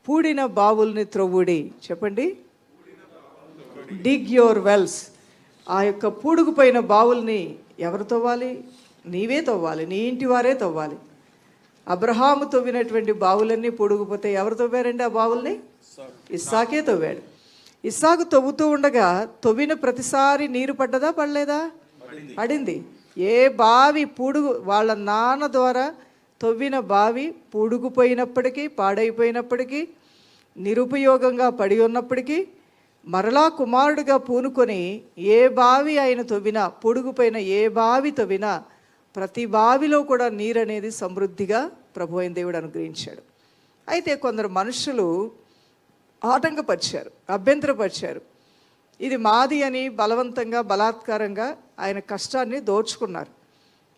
పూడిన బావుల్ని త్రవ్వుడి. చెప్పండి, డిగ్ your wells. ఆ యొక్క పూడుకుపోయిన బావుల్ని ఎవరు తవ్వాలి? నీవే తవ్వాలి, నీ ఇంటి వారే తవ్వాలి. అబ్రహాము తవ్వినటువంటి బావులన్నీ పొడుగుపోతే ఎవరు తవ్వారండి ఆ బావుల్ని? ఇస్సాకే తవ్వాడు. ఇస్సాకు తవ్వుతూ ఉండగా తవ్విన ప్రతిసారి నీరు పడ్డదా పడలేదా? పడింది. ఏ బావి వాళ్ళ నాన్న ద్వారా తవ్విన బావి పూడుకుపోయినప్పటికీ, పాడైపోయినప్పటికీ, నిరుపయోగంగా పడి ఉన్నప్పటికీ మరలా కుమారుడిగా పూనుకొని ఏ బావి ఆయన తవ్వినా, పొడుగుపోయిన ఏ బావి తవ్వినా ప్రతి బావిలో కూడా నీరు అనేది సమృద్ధిగా ప్రభు అయిన దేవుడు అనుగ్రహించాడు. అయితే కొందరు మనుషులు ఆటంకపరిచారు, అభ్యంతరపరిచారు. ఇది మాది అని బలవంతంగా, బలాత్కారంగా ఆయన కష్టాన్ని దోచుకున్నారు.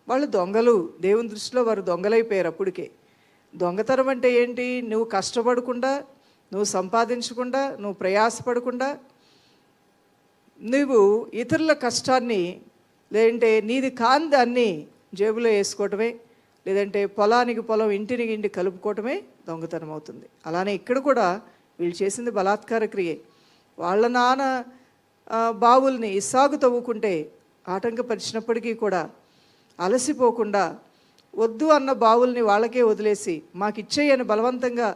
వాళ్ళు దొంగలు, దేవుని దృష్టిలో వారు దొంగలైపోయారు. అప్పటికే దొంగతనం అంటే ఏంటి? నువ్వు కష్టపడకుండా, నువ్వు సంపాదించకుండా, నువ్వు ప్రయాసపడకుండా, నువ్వు ఇతరుల కష్టాన్ని, లేదంటే నీది కాని దాన్ని జేబులో వేసుకోవటమే, లేదంటే పొలానికి పొలం, ఇంటిని ఇంటి కలుపుకోవటమే దొంగతనం అవుతుంది. అలానే ఇక్కడ కూడా వీళ్ళు చేసింది బలాత్కార క్రియే. వాళ్ళ నాన్న బావుల్ని ఇస్సాకు తవ్వుకుంటే ఆటంకపరిచినప్పటికీ కూడా అలసిపోకుండా వద్దు అన్న బావుల్ని వాళ్ళకే వదిలేసి, మాకు ఇచ్చేయని బలవంతంగా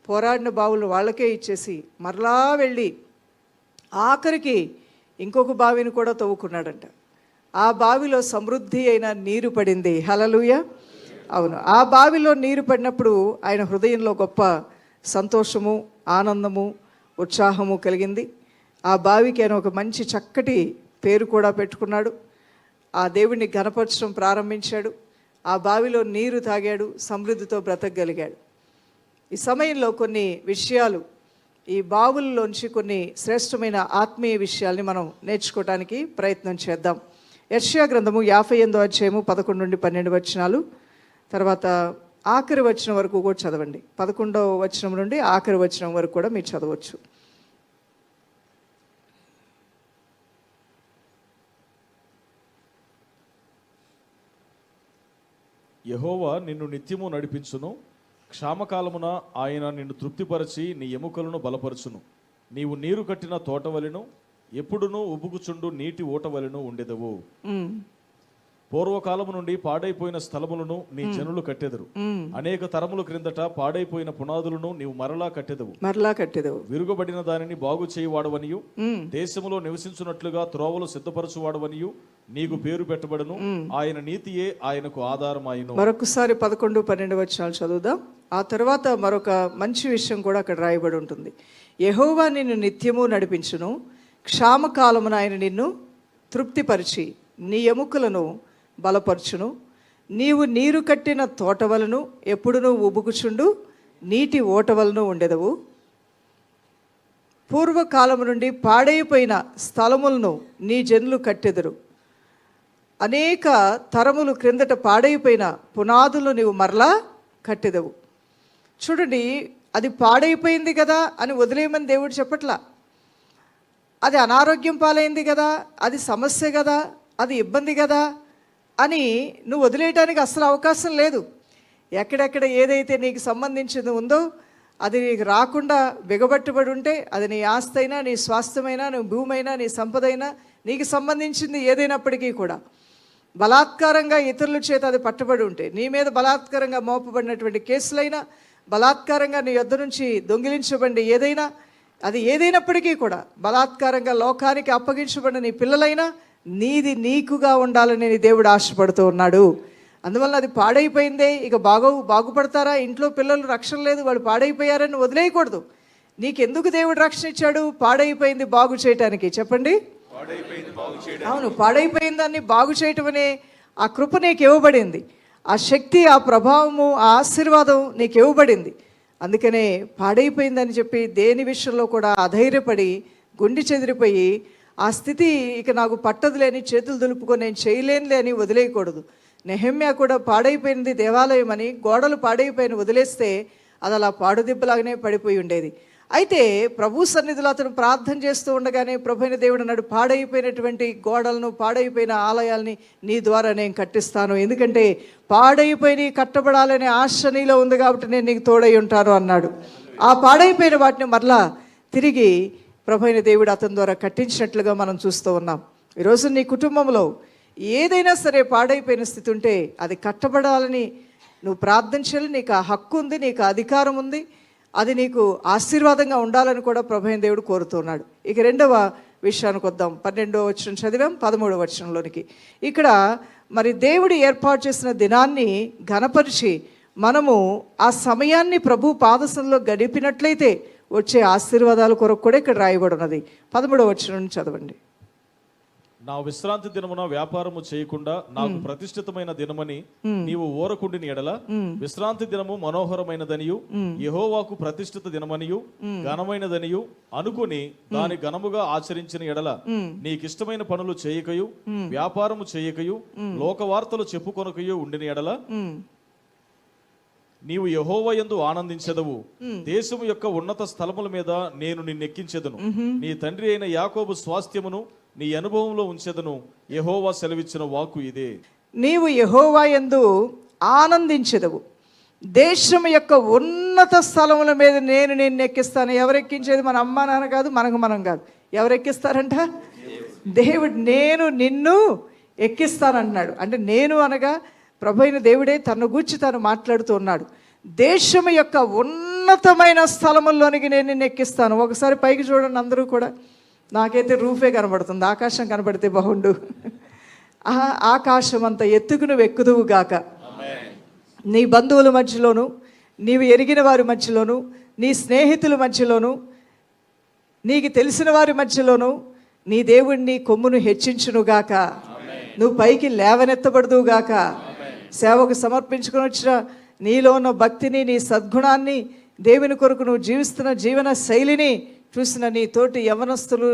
పోరాడిన బావులను వాళ్ళకే ఇచ్చేసి మరలా వెళ్ళి ఆఖరికి ఇంకొక బావిని కూడా తవ్వుకున్నాడంట. ఆ బావిలో సమృద్ధి అయిన నీరు పడింది. హల్లెలూయా. అవును, ఆ బావిలో నీరు పడినప్పుడు ఆయన హృదయంలో గొప్ప సంతోషము, ఆనందము, ఉత్సాహము కలిగింది. ఆ బావికి ఆయన ఒక మంచి చక్కటి పేరు కూడా పెట్టుకున్నాడు. ఆ దేవుడిని ఘనపరచడం ప్రారంభించాడు. ఆ బావిలో నీరు తాగాడు, సమృద్ధితో బ్రతకగలిగాడు. ఈ సమయంలో కొన్ని విషయాలు, ఈ బావుల్లోంచి కొన్ని శ్రేష్టమైన ఆత్మీయ విషయాల్ని మనం నేర్చుకోవడానికి ప్రయత్నం చేద్దాం. యెషయా గ్రంథము 58వ అధ్యాయము 11 నుండి 12 వచనాలు, తర్వాత ఆఖరి వచనం వరకు కూడా చదవండి. 11వ వచనం నుండి ఆఖరి వచనం వరకు కూడా మీరు చదవచ్చు. యెహోవా నిన్ను నిత్యము నడిపించును, క్షామకాలమున ఆయన నిన్ను తృప్తిపరచి నీ ఎముకలను బలపరచును. నీవు నీరు కట్టిన తోటవలెను, ఎప్పుడునూ ఉబుకుచుండు నీటి ఊటవలెను ఉండెదవు. పూర్వకాలము నుండి పాడైపోయిన స్థలములను నీ జనులు కట్టెదరు. అనేక తరముల క్రిందట పాడైపోయిన పునాదులను నీవు మరలా కట్టెదవు. విరుగబడిన దానిని బాగు చేయువాడవనియు, దేశములో నివసించున్నట్లుగా త్రోవలు సిద్ధపరచువాడవనియు నీకు పేరు పెట్టబడును. ఆయన నీతియే ఆయనకు ఆధారమాయను. మరొకసారి 11, 12 వచనాలు చదువుదాం. ఆ తర్వాత మరొక మంచి విషయం కూడా అక్కడ రాయబడి ఉంటుంది. యెహోవా నిన్ను నిత్యము నడిపించును, క్షామకాలమున ఆయన నిన్ను తృప్తిపరిచి నీ ఎముకలను బలపరచును. నీవు నీరు కట్టిన తోటవలను, ఎప్పుడునూ ఉబుకుచుండు నీటి ఓటవలను ఉండెదవు. పూర్వకాలము నుండి పాడైపోయిన స్థలములను నీ జనులు కట్టెదరు. అనేక తరములు క్రిందట పాడైపోయిన పునాదులు నీవు మరలా కట్టెదవు. చూడండి, అది పాడైపోయింది కదా అని వదిలేయమని దేవుడు చెప్పట్లా. అది అనారోగ్యం పాలైంది కదా, అది సమస్య కదా, అది ఇబ్బంది కదా అని నువ్వు వదిలేయటానికి అసలు అవకాశం లేదు. ఎక్కడెక్కడ ఏదైతే నీకు సంబంధించింది ఉందో అది నీకు రాకుండా బిగబట్టుబడి ఉంటే, అది నీ ఆస్తి అయినా, నీ స్వాస్థ్యమైనా, నీ భూమి అయినా, నీ సంపద అయినా, నీకు సంబంధించింది ఏదైనప్పటికీ కూడా బలాత్కారంగా ఇతరుల చేత అది పట్టబడి ఉంటే, నీ మీద బలాత్కారంగా మోపబడినటువంటి కేసులైనా, బలాత్కారంగా నీ యొద్ద నుంచి దొంగిలించబడి ఏదైనా, అది ఏదైనప్పటికీ కూడా బలాత్కారంగా లోకానికి అప్పగించబడిన నీ పిల్లలైనా నీది నీకుగా ఉండాలని నీ దేవుడు ఆశపడుతూ ఉన్నాడు. అందువల్ల అది పాడైపోయిందే, ఇక బాగుపడతారా, ఇంట్లో పిల్లలు రక్షణ లేదు, వాళ్ళు పాడైపోయారని వదిలేయకూడదు. నీకెందుకు దేవుడు రక్షణ ఇచ్చాడు? పాడైపోయింది బాగు చేయటానికి. చెప్పండి, అవును, పాడైపోయిన దాన్ని బాగు చేయటం అనే ఆ కృప నీకు ఇవ్వబడింది. ఆ శక్తి, ఆ ప్రభావము, ఆ ఆశీర్వాదం నీకు ఇవ్వబడింది. అందుకనే పాడైపోయిందని చెప్పి దేని విషయంలో కూడా అధైర్యపడి గుండె చెదిరిపోయి ఆ స్థితి ఇక నాకు పట్టదులేని చేతులు దులుపుకొని నేను చేయలేనులే అని వదిలేయకూడదు. నెహెమ్యా కూడా పాడైపోయింది దేవాలయం అని గోడలు పాడైపోయిన వదిలేస్తే అది అలా పాడుదిబ్బలాగానే పడిపోయి ఉండేది. అయితే ప్రభు సన్నిధిలో అతను ప్రార్థన చేస్తూ ఉండగానే ప్రభువైన దేవుడు అన్నాడు, పాడైపోయినటువంటి గోడలను, పాడైపోయిన ఆలయాల్ని నీ ద్వారా నేను కట్టిస్తాను, ఎందుకంటే పాడైపోయి కట్టబడాలనే ఆశ నీలో ఉంది కాబట్టి నేను నీకు తోడై ఉంటాను అన్నాడు. ఆ పాడైపోయిన వాటిని మరలా తిరిగి ప్రభు అయిన దేవుడు అతని ద్వారా కట్టించినట్లుగా మనం చూస్తూ ఉన్నాం. ఈరోజు నీ కుటుంబంలో ఏదైనా సరే పాడైపోయిన స్థితి ఉంటే అది కట్టబడాలని నువ్వు ప్రార్థన చేయాలి. నీకు ఆ హక్కు ఉంది, నీకు ఆ అధికారం ఉంది, అది నీకు ఆశీర్వాదంగా ఉండాలని కూడా ప్రభు అయిన దేవుడు కోరుతున్నాడు. ఇక రెండవ విషయానికి వద్దాం. 12వ వచనం చదివాం, 13వ వచనంలోనికి. ఇక్కడ మరి దేవుడు ఏర్పాటు చేసిన దినాన్ని ఘనపరిచి మనము ఆ సమయాన్ని ప్రభు పాదసంలో గడిపినట్లయితే వచ్చే ఆశీర్వాదాల కొరకు కూడా ఇక్కడ రాయబడి ఉన్నది. 13వ వచనం చదవండి. నా విశ్రాంతి దినమున వ్యాపారము చేయకుండా నాకు ప్రతిష్ఠితమైన దినమని నీవు ఊరకుండిన ఎడల విశ్రాంతి దినము మనోహరమైనదనియు యెహోవాకు ప్రతిష్ఠిత దినమనియు ఘనమైనదనియు అనుకుని దాని ఘనముగా ఆచరించిన ఎడల నీకిష్టమైన పనులు చేయకయు వ్యాపారము చేయకయు లోకవార్తలు చెప్పుకొనకయు ఉండిన ఎడల నీవు యెహోవా యందు ఆనందించెదవు. దేశము యొక్క ఉన్నత స్థలముల మీద నేను నిన్నెక్కించెదను. నీ తండ్రి అయిన యాకోబు స్వాస్థ్యమును నీ అనుభవంలో ఉంచెదను. యెహోవా సెలవిచ్చిన వాక్కు ఇదే. నీవు యెహోవా యందు ఆనందించెదవు, దేశం యొక్క ఉన్నత స్థలముల మీద నేను నిన్ను ఎక్కిస్తాను. ఎవరెక్కించేది? మన అమ్మ నాన్న కాదు, మనం కాదు. ఎవరెక్కిస్తారంట? దేవుడు నేను నిన్ను ఎక్కిస్తానంటున్నాడు. అంటే నేను అనగా ప్రభు అయిన దేవుడే తన గూర్చి తాను మాట్లాడుతూ ఉన్నాడు. దేశం యొక్క ఉన్నతమైన స్థలముల్లోనికి నేను నిన్ను ఎక్కిస్తాను. ఒకసారి పైకి చూడండి అందరూ కూడా. నాకైతే రూఫే కనబడుతుంది, ఆకాశం కనబడితే బాగుండు. ఆకాశం అంత ఎత్తుకు నువ్వు ఎక్కుదువు గాక. నీ బంధువుల మధ్యలోను, నీవు ఎరిగిన వారి మధ్యలోను, నీ స్నేహితుల మధ్యలోను, నీకు తెలిసిన వారి మధ్యలోను నీ దేవుణ్ణి కొమ్మును హెచ్చించునుగాక. నువ్వు పైకి లేవనెత్తబడుదువుగాక. సేవకు సమర్పించుకొని వచ్చిన నీలో ఉన్న భక్తిని, నీ సద్గుణాన్ని, దేవుని కొరకు నువ్వు జీవిస్తున్న జీవన శైలిని చూసిన నీ తోటి యవనస్తులు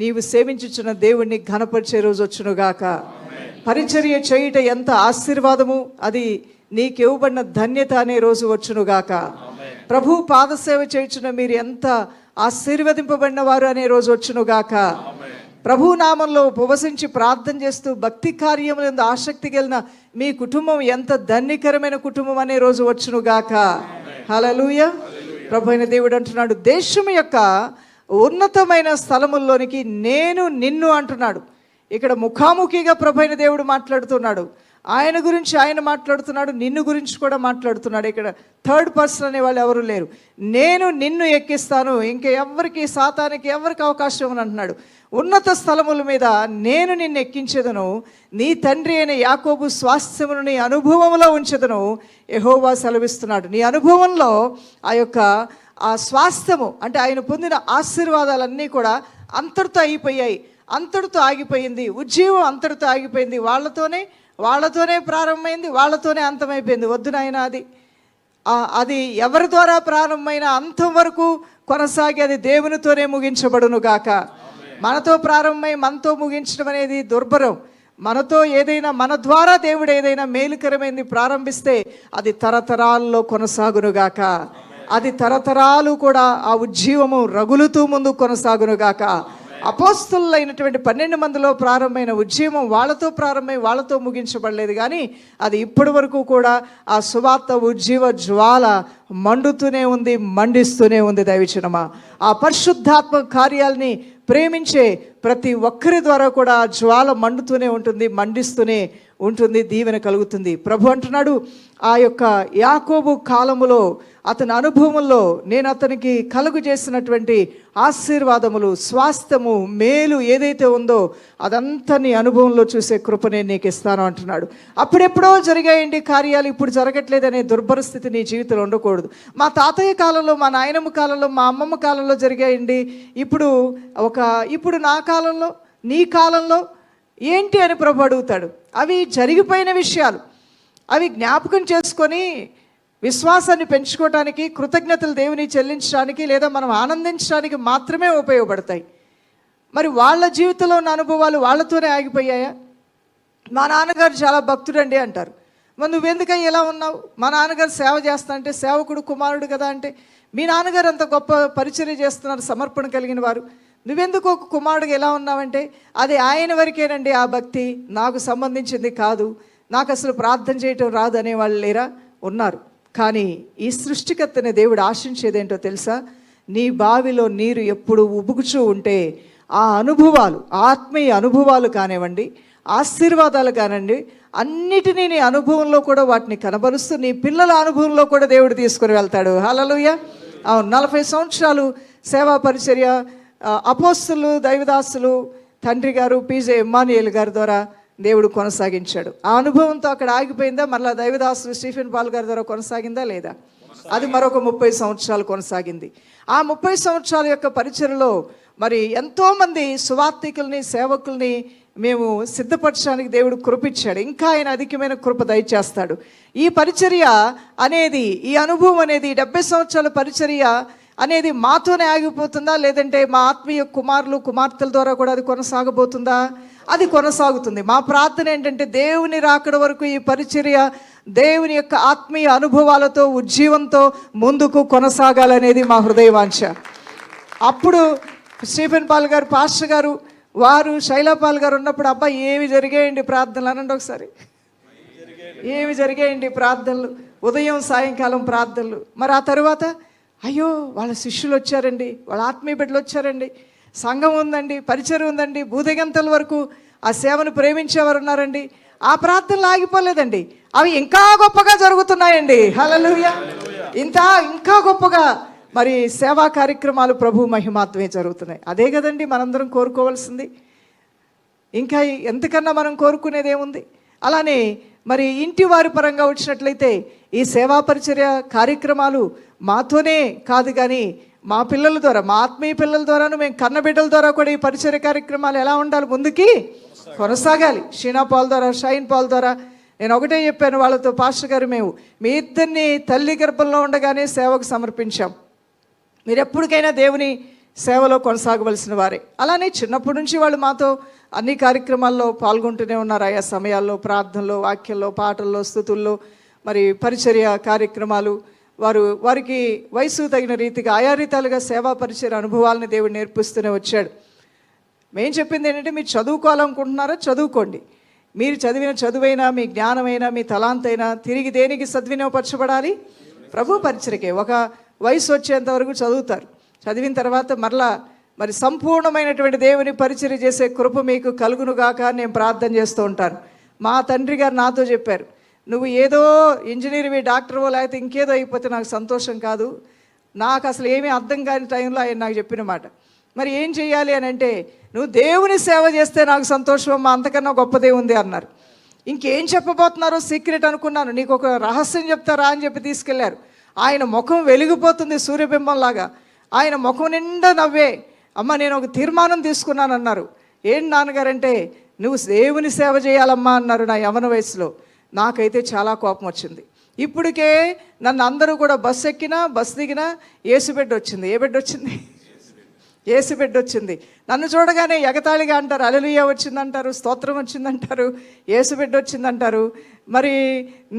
నీవు సేవించుచున్న దేవుణ్ణి ఘనపరిచే రోజు వచ్చునుగాక. పరిచర్య చేయుట ఎంత ఆశీర్వాదము, అది నీకు ఇవ్వబడిన ధన్యత అనే రోజు వచ్చునుగాక. ప్రభు పాదసేవ చేయుచున్న మీరు ఎంత ఆశీర్వదింపబడిన వారు అనే రోజు వచ్చునుగాక. ప్రభు నామంలో ఉపవసించి ప్రార్థన చేస్తూ భక్తి కార్యములందు ఆసక్తి కలిగిన మీ కుటుంబం ఎంత ధన్యకరమైన కుటుంబం అనే రోజు వచ్చునుగాక. హల్లెలూయా. ప్రభు అయిన దేవుడు అంటున్నాడు, దేశం యొక్క ఉన్నతమైన స్థలముల్లోనికి నేను నిన్ను అంటున్నాడు. ఇక్కడ ముఖాముఖిగా ప్రభు అయిన దేవుడు మాట్లాడుతున్నాడు. ఆయన గురించి ఆయన మాట్లాడుతున్నాడు, నిన్ను గురించి కూడా మాట్లాడుతున్నాడు. ఇక్కడ థర్డ్ పర్సన్ అనే వాళ్ళు ఎవరు లేరు. నేను నిన్ను ఎక్కిస్తాను, ఇంకా ఎవరికి, సాతానికి ఎవరికి అవకాశం అని అంటున్నాడు. ఉన్నత స్థలముల మీద నేను నిన్ను ఎక్కించెదను, నీ తండ్రి అయిన యాకోబు స్వాస్థ్యమును నీ అనుభవంలో ఉంచెదను. యెహోవా సెలవిస్తున్నాడు. నీ అనుభవంలో ఆ స్వాస్థ్యము అంటే ఆయన పొందిన ఆశీర్వాదాలన్నీ కూడా అంతటితో అయిపోయాయి, అంతటితో ఆగిపోయింది. ఉజ్జీవం అంతటితో ఆగిపోయింది. వాళ్ళతోనే ప్రారంభమైంది, వాళ్ళతోనే అంతమైపోయింది. వద్దు నాయన, అది ఎవరి ద్వారా ప్రారంభమైన అంతం వరకు కొనసాగి అది దేవునితోనే ముగించబడును గాక. మనతో ప్రారంభమై మనతో ముగించడం అనేది దుర్భరం. మనతో ఏదైనా, మన ద్వారా దేవుడు ఏదైనా మేలుకరమైనది ప్రారంభిస్తే అది తరతరాల్లో కొనసాగునుగాక. అది తరతరాలు కూడా ఆ ఉజ్జీవము రగులుతూ ముందు కొనసాగునుగాక. అపోస్తలులైనటువంటి 12 మందిలో ప్రారంభమైన ఉద్యమం వాళ్ళతో ప్రారంభమై వాళ్ళతో ముగించబడలేదు, కానీ అది ఇప్పటి వరకు కూడా ఆ సువార్త ఉజ్జీవ జ్వాల మండుతూనే ఉంది, మండిస్తూనే ఉంది. దైవజనమా, ఆ పరిశుద్ధాత్మ కార్యాలని ప్రేమించే ప్రతి ఒక్కరి ద్వారా కూడా ఆ జ్వాల మండుతూనే ఉంటుంది, మండిస్తూనే ఉంటుంది, దీవెన కలుగుతుంది. ప్రభు అంటున్నాడు, ఆ యొక్క యాకోబు కాలములో అతని అనుభవంలో నేను అతనికి కలుగు చేసినటువంటి ఆశీర్వాదములు, స్వాస్థ్యము, మేలు ఏదైతే ఉందో అదంతా నీ అనుభవంలో చూసే కృప నేను నీకు ఇస్తాను అంటున్నాడు. అప్పుడెప్పుడో జరిగాయండి కార్యాలు, ఇప్పుడు జరగట్లేదనే దుర్భరస్థితి నీ జీవితంలో ఉండకూడదు. మా తాతయ్య కాలంలో, మా నాయనమ్మ కాలంలో, మా అమ్మమ్మ కాలంలో జరిగాయండి, ఇప్పుడు నా కాలంలో, నీ కాలంలో ఏంటి అని ప్రభు అడుగుతాడు. అవి జరిగిపోయిన విషయాలు, అవి జ్ఞాపకం చేసుకొని విశ్వాసాన్ని పెంచుకోవటానికి, కృతజ్ఞతలు దేవుని చెల్లించడానికి, లేదా మనం ఆనందించడానికి మాత్రమే ఉపయోగపడతాయి. మరి వాళ్ళ జీవితంలో ఉన్న అనుభవాలు వాళ్ళతోనే ఆగిపోయాయా? మా నాన్నగారు చాలా భక్తుడండి అంటారు. మరి నువ్వెందుకని ఇలా ఉన్నావు? మా నాన్నగారు సేవ చేస్తా అంటే, సేవకుడు కుమారుడు కదా అంటే, మీ నాన్నగారు అంత గొప్ప పరిచర్య చేస్తున్నారు, సమర్పణ కలిగిన వారు, నువ్వెందుకు ఒక కుమారుడుగా ఎలా ఉన్నావంటే, అది ఆయన వరకేనండి ఆ భక్తి, నాకు సంబంధించింది కాదు, నాకు అసలు ప్రార్థన చేయటం రాదు అనేవాళ్ళు లేరా? ఉన్నారు. కానీ ఈ సృష్టికర్తనే దేవుడు ఆశించేదేంటో తెలుసా? నీ బావిలో నీరు ఎప్పుడు ఉబుకుచూ ఉంటే ఆ అనుభవాలు, ఆత్మీయ అనుభవాలు కానివ్వండి, ఆశీర్వాదాలు కానివ్వండి, అన్నిటినీ నీ అనుభవంలో కూడా వాటిని కనబరుస్తూ నీ పిల్లల అనుభవంలో కూడా దేవుడు తీసుకుని వెళ్తాడు. హల్లెలూయా. అవును, 40 సంవత్సరాలు సేవా పరిచర్య అపోస్తలు, దైవదాసులు, తండ్రి గారు పీజే ఎమ్మానుయేల్ గారి ద్వారా దేవుడు కొనసాగించాడు. ఆ అనుభవంతో అక్కడ ఆగిపోయిందా? మళ్ళీ దైవదాసులు స్టీఫెన్ పాల్ గారి ద్వారా కొనసాగిందా లేదా? అది మరొక 30 సంవత్సరాలు కొనసాగింది. ఆ 30 సంవత్సరాల యొక్క పరిచర్యలో మరి ఎంతోమంది సువార్థికుల్ని, సేవకుల్ని మేము సిద్ధపరచడానికి దేవుడు కృపిచ్చాడు. ఇంకా ఆయన అధికమైన కృప దయచేస్తాడు. ఈ పరిచర్య అనేది, ఈ అనుభవం అనేది, 70 సంవత్సరాల పరిచర్య అనేది మాతోనే ఆగిపోతుందా, లేదంటే మా ఆత్మీయ కుమారులు, కుమార్తెల ద్వారా కూడా అది కొనసాగబోతుందా? అది కొనసాగుతుంది. మా ప్రార్థన ఏంటంటే దేవుని రాకడ వరకు ఈ పరిచర్య దేవుని యొక్క ఆత్మీయ అనుభవాలతో, ఉజ్జీవంతో ముందుకు కొనసాగాలనేది మా హృదయవాంఛ. అప్పుడు స్టీఫెన్ పాల్ గారు, పాస్టర్ గారు, వారు శైలాపాల్ గారు ఉన్నప్పుడు, అబ్బాయి ఏమి జరిగాయండి ప్రార్థనలు అనండి ఒకసారి. ఏమి జరిగాయండి ప్రార్థనలు, ఉదయం సాయంకాలం ప్రార్థనలు. మరి ఆ తర్వాత అయ్యో వాళ్ళ శిష్యులు వచ్చారండి, వాళ్ళ ఆత్మీయ బిడ్డలు వచ్చారండి, సంఘం ఉందండి, పరిచయం ఉందండి, భూదిగంతల వరకు ఆ సేవను ప్రేమించేవారు ఉన్నారండి. ఆ ప్రార్థనలు ఆగిపోలేదండి, అవి ఇంకా గొప్పగా జరుగుతున్నాయండి. హల్లెలూయా. ఇంకా గొప్పగా మరి సేవా కార్యక్రమాలు ప్రభు మహిమాత్మే జరుగుతున్నాయి. అదే కదండి మనందరం కోరుకోవాల్సింది. ఇంకా ఎంతకన్నా మనం కోరుకునేది ఏముంది? అలానే మరి ఇంటి వారి పరంగా వచ్చినట్లయితే ఈ సేవా పరిచర్య కార్యక్రమాలు మాతోనే కాదు, కానీ మా పిల్లల ద్వారా, మా ఆత్మీయ పిల్లల ద్వారాను, మేము కన్నబిడ్డల ద్వారా కూడా ఈ పరిచర్య కార్యక్రమాలు ఎలా ఉండాలి, ముందుకి కొనసాగాలి. షీనా పాల్ ద్వారా, షైన్ పాల్ ద్వారా నేను ఒకటే చెప్పాను వాళ్ళతో, పాస్టర్ గారు మేము మీ ఇద్దరిని తల్లి గర్భంలో ఉండగానే సేవకు సమర్పించాం. మీరు ఎప్పటికైనా దేవుని సేవలో కొనసాగవలసిన వారే. అలానే చిన్నప్పటి నుంచి వాళ్ళు మాతో అన్ని కార్యక్రమాల్లో పాల్గొంటూనే ఉన్నారు. ఆయా సమయాల్లో ప్రార్థనలో, వాక్యంలో, పాటల్లో, స్తుతుల్లో, మరి పరిచర్య కార్యక్రమాలు, వారికి వయసు తగిన రీతిగా ఆయా రీతాలుగా సేవా పరిచర్య అనుభవాలను దేవుడు నేర్పిస్తూనే వచ్చాడు. మేము చెప్పింది ఏంటంటే, మీరు చదువుకోవాలనుకుంటున్నారా చదువుకోండి. మీరు చదివిన చదువైనా, మీ జ్ఞానమైనా, మీ తలాంతైనా తిరిగి దేనికి సద్వినియోగపరచబడాలి? ప్రభు పరిచర్యకే. ఒక వయసు వచ్చేంత వరకు చదువుతారు. చదివిన తర్వాత మరి సంపూర్ణమైనటువంటి దేవుని పరిచర్య చేసే కృప మీకు కలుగునుగాక నేను ప్రార్థన చేస్తూ ఉంటాను. మా తండ్రి గారు నాతో చెప్పారు, నువ్వు ఏదో ఇంజనీర్వి, డాక్టర్వో, లేకపోతే ఇంకేదో అయిపోతే నాకు సంతోషం కాదు. నాకు అసలు ఏమీ అర్థం కాని టైంలో ఆయన నాకు చెప్పిన మాట. మరి ఏం చేయాలి అని అంటే, నువ్వు దేవుని సేవ చేస్తే నాకు సంతోషం అమ్మా, అంతకన్నా గొప్పదే ఉంది అన్నారు. ఇంకేం చెప్పబోతున్నారో సీక్రెట్ అనుకున్నాను. నీకు ఒక రహస్యం చెప్తారా అని చెప్పి తీసుకెళ్లారు. ఆయన ముఖం వెలిగిపోతుంది సూర్యబింబంలాగా. ఆయన ముఖం నిండా నవ్వే. అమ్మ నేను ఒక తీర్మానం తీసుకున్నాను అన్నారు. ఏంటి నాన్నగారంటే, నువ్వు దేవుని సేవ చేయాలమ్మా అన్నారు నా యవ్వన వయసులో. నాకైతే చాలా కోపం వచ్చింది. ఇప్పటికే నన్ను అందరూ కూడా బస్సు ఎక్కినా, బస్సు దిగినా యేసు బిడ్డ వచ్చింది. ఏ బిడ్డ వచ్చింది? యేసు బిడ్డ వచ్చింది. నన్ను చూడగానే ఎగతాళిగా అంటారు, హల్లెలూయా వచ్చిందంటారు, స్తోత్రం వచ్చిందంటారు, యేసు బిడ్డ వచ్చిందంటారు. మరి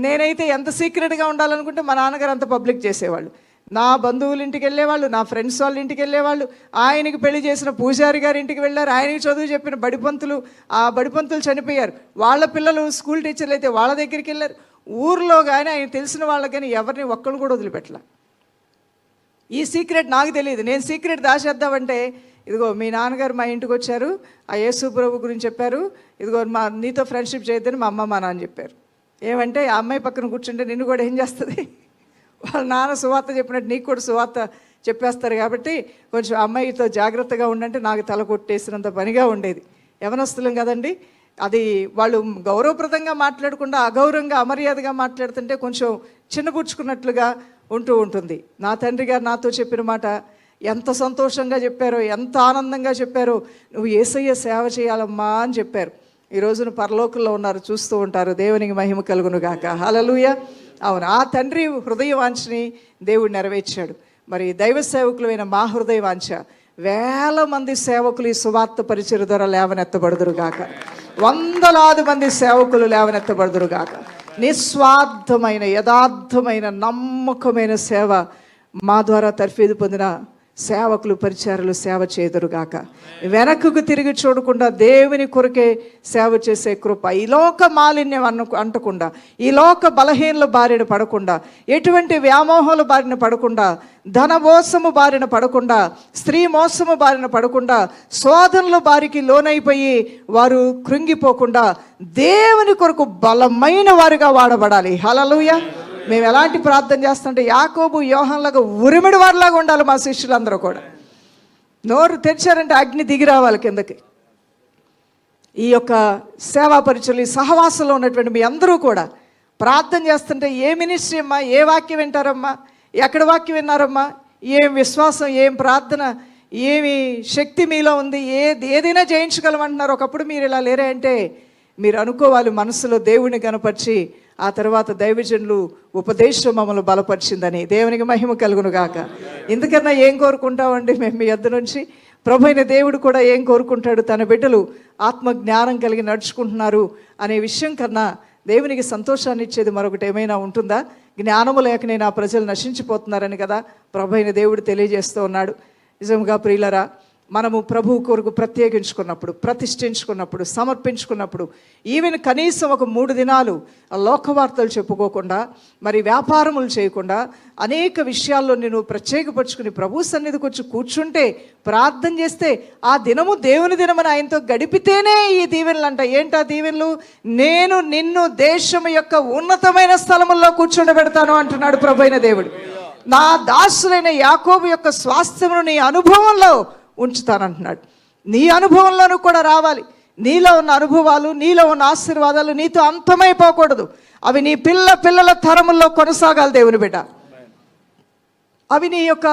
నేనైతే ఎంత సీక్రెట్గా ఉండాలనుకుంటే మా నాన్నగారు అంత పబ్లిక్ చేసేవాళ్ళు. నా బంధువుల ఇంటికి వెళ్ళేవాళ్ళు, నా ఫ్రెండ్స్ వాళ్ళ ఇంటికి వెళ్ళేవాళ్ళు. ఆయనకి పెళ్లి చేసిన పూజారి గారి ఇంటికి వెళ్ళారు. ఆయనకి చదువు చెప్పిన బడిపంతులు, ఆ బడిపంతులు చనిపోయారు. వాళ్ళ పిల్లలు స్కూల్ టీచర్లు అయితే వాళ్ళ దగ్గరికి వెళ్ళారు. ఊర్లో కానీ ఆయన తెలిసిన వాళ్ళకి కానీ ఎవరిని ఒక్కళ్ళు కూడా వదిలిపెట్టలే. ఈ సీక్రెట్ నాకు తెలియదు. నేను సీక్రెట్ దాచేద్దామంటే, ఇదిగో మీ నాన్నగారు మా ఇంటికి వచ్చారు, ఆ యేసు ప్రభు గురించి చెప్పారు, ఇదిగో నీతో ఫ్రెండ్షిప్ చేయొద్దని మా అమ్మ మా నాన్న చెప్పారు. ఏమంటే ఆ అమ్మాయి పక్కన కూర్చుంటే నిన్ను కూడా ఏం చేస్తుంది? వాళ్ళ నాన్న సువార్త చెప్పినట్టు నీకు కూడా సువార్త చెప్పేస్తారు. కాబట్టి కొంచెం అమ్మాయితో జాగ్రత్తగా ఉండంటే నాకు తల కొట్టేసినంత పనిగా ఉండేది. యవనస్తులం కదండి, అది వాళ్ళు గౌరవప్రదంగా మాట్లాడకుండా అగౌరవంగా, అమర్యాదగా మాట్లాడుతుంటే కొంచెం చిన్నపుచ్చుకున్నట్లుగా ఉంటుంది. నా తండ్రి గారు నాతో చెప్పిన మాట ఎంత సంతోషంగా చెప్పారో, ఎంత ఆనందంగా చెప్పారో, నువ్వు యేసయ్య సేవ చేయాలమ్మా అని చెప్పారు. ఈ రోజున పరలోకంలో ఉన్నారు, చూస్తూ ఉంటారు. దేవునికి మహిమ కలుగును గాక. హల్లెలూయా. అవును, ఆ తండ్రి హృదయ వాంఛని దేవుడు నెరవేర్చాడు. మరి దైవ సేవకులైన మా హృదయ వాంఛ, వేల మంది సేవకులు ఈ సువార్త పరిచర్య ద్వారా లేవనెత్తబడుదురుగాక. వందలాది మంది సేవకులు లేవనెత్తబడుదురుగాక. నిస్వార్థమైన, యథార్థమైన, నమ్మకమైన సేవ మా ద్వారా తర్ఫీదు పొందిన సేవకులు పరిచారులు సేవ చేదురుగాక. వెనక్కు తిరిగి చూడకుండా దేవుని కొరకే సేవ చేసే కృప, ఈ లోక మాలిన్యం అంటకుండా, ఈ లోక బలహీనల బారిన పడకుండా, ఎటువంటి వ్యామోహాల బారిన పడకుండా, ధన మోసము బారిన పడకుండా, స్త్రీ మోసము బారిన పడకుండా, శోధనల బారికి లోనైపోయి వారు కృంగిపోకుండా దేవుని కొరకు బలమైన వారుగా వాడబడాలి. హల్లెలూయా. మేము ఎలాంటి ప్రార్థన చేస్తుంటే యాకోబు యోహానులాగా ఉరిమిడి వారిలాగా ఉండాలి. మా శిష్యులందరూ కూడా నోరు తెరిచారంటే అగ్ని దిగి రావాలి కిందకి. ఈ యొక్క సేవా పరిచయం, ఈ సహవాసంలో ఉన్నటువంటి మీ అందరూ కూడా ప్రార్థన చేస్తుంటే ఏ మినిస్ట్రీ అమ్మా, ఏ వాక్యం వింటారమ్మా, ఎక్కడ వాక్యం విన్నారమ్మా, ఏం విశ్వాసం, ఏం ప్రార్థన, ఏమి శక్తి మీలో ఉంది, ఏదైనా జయించగలమంటున్నారు. ఒకప్పుడు మీరు ఇలా లేరే అంటే మీరు అనుకోవాలి మనసులో దేవుని కనపరిచి, ఆ తర్వాత దైవజనులు ఉపదేశం మమ్మల్ని బలపరిచిందని. దేవునికి మహిమ కలుగును గాక. ఎందుకన్నా ఏం కోరుకుంటామండి మేము మీ యొద్ద నుంచి? ప్రభు అయిన దేవుడు కూడా ఏం కోరుకుంటాడు? తన బిడ్డలు ఆత్మ జ్ఞానం కలిగి నడుచుకుంటున్నారు అనే విషయం కన్నా దేవునికి సంతోషాన్ని ఇచ్చేది మరొకటి ఏమైనా ఉంటుందా? జ్ఞానము లేకనే నా ప్రజలు నశించిపోతున్నారని కదా ప్రభు అయిన దేవుడు తెలియజేస్తూ ఉన్నాడు. నిజంగా ప్రియులరా, మనము ప్రభువు కొరకు ప్రత్యేకించుకున్నప్పుడు, ప్రతిష్ఠించుకున్నప్పుడు, సమర్పించుకున్నప్పుడు, ఈవెన్ కనీసం ఒక 3 దినాలు లోకవార్తలు చెప్పుకోకుండా, మరి వ్యాపారములు చేయకుండా, అనేక విషయాల్లో నేను ప్రత్యేకపరుచుకుని ప్రభు సన్నిధికి వచ్చి కూర్చుంటే, ప్రార్థన చేస్తే, ఆ దినము దేవుని దినమని ఆయనతో గడిపితేనే ఈ దీవెనలు అంట. ఏంటా దీవెనలు? నేను నిన్ను దేశం యొక్క ఉన్నతమైన స్థలముల్లో కూర్చుండబెడతాను అంటున్నాడు ప్రభు అయిన దేవుడు. నా దాసులైన యాకోబు యొక్క స్వాస్థ్యమును నీ అనుభవంలో ఉంచుతానంటున్నాడు. నీ అనుభవంలోనూ కూడా రావాలి. నీలో ఉన్న అనుభవాలు, నీలో ఉన్న ఆశీర్వాదాలు నీతో అంతమైపోకూడదు. అవి నీ పిల్లల తరముల్లో కొనసాగాలి దేవుని బిడ్డ. అవి నీ యొక్క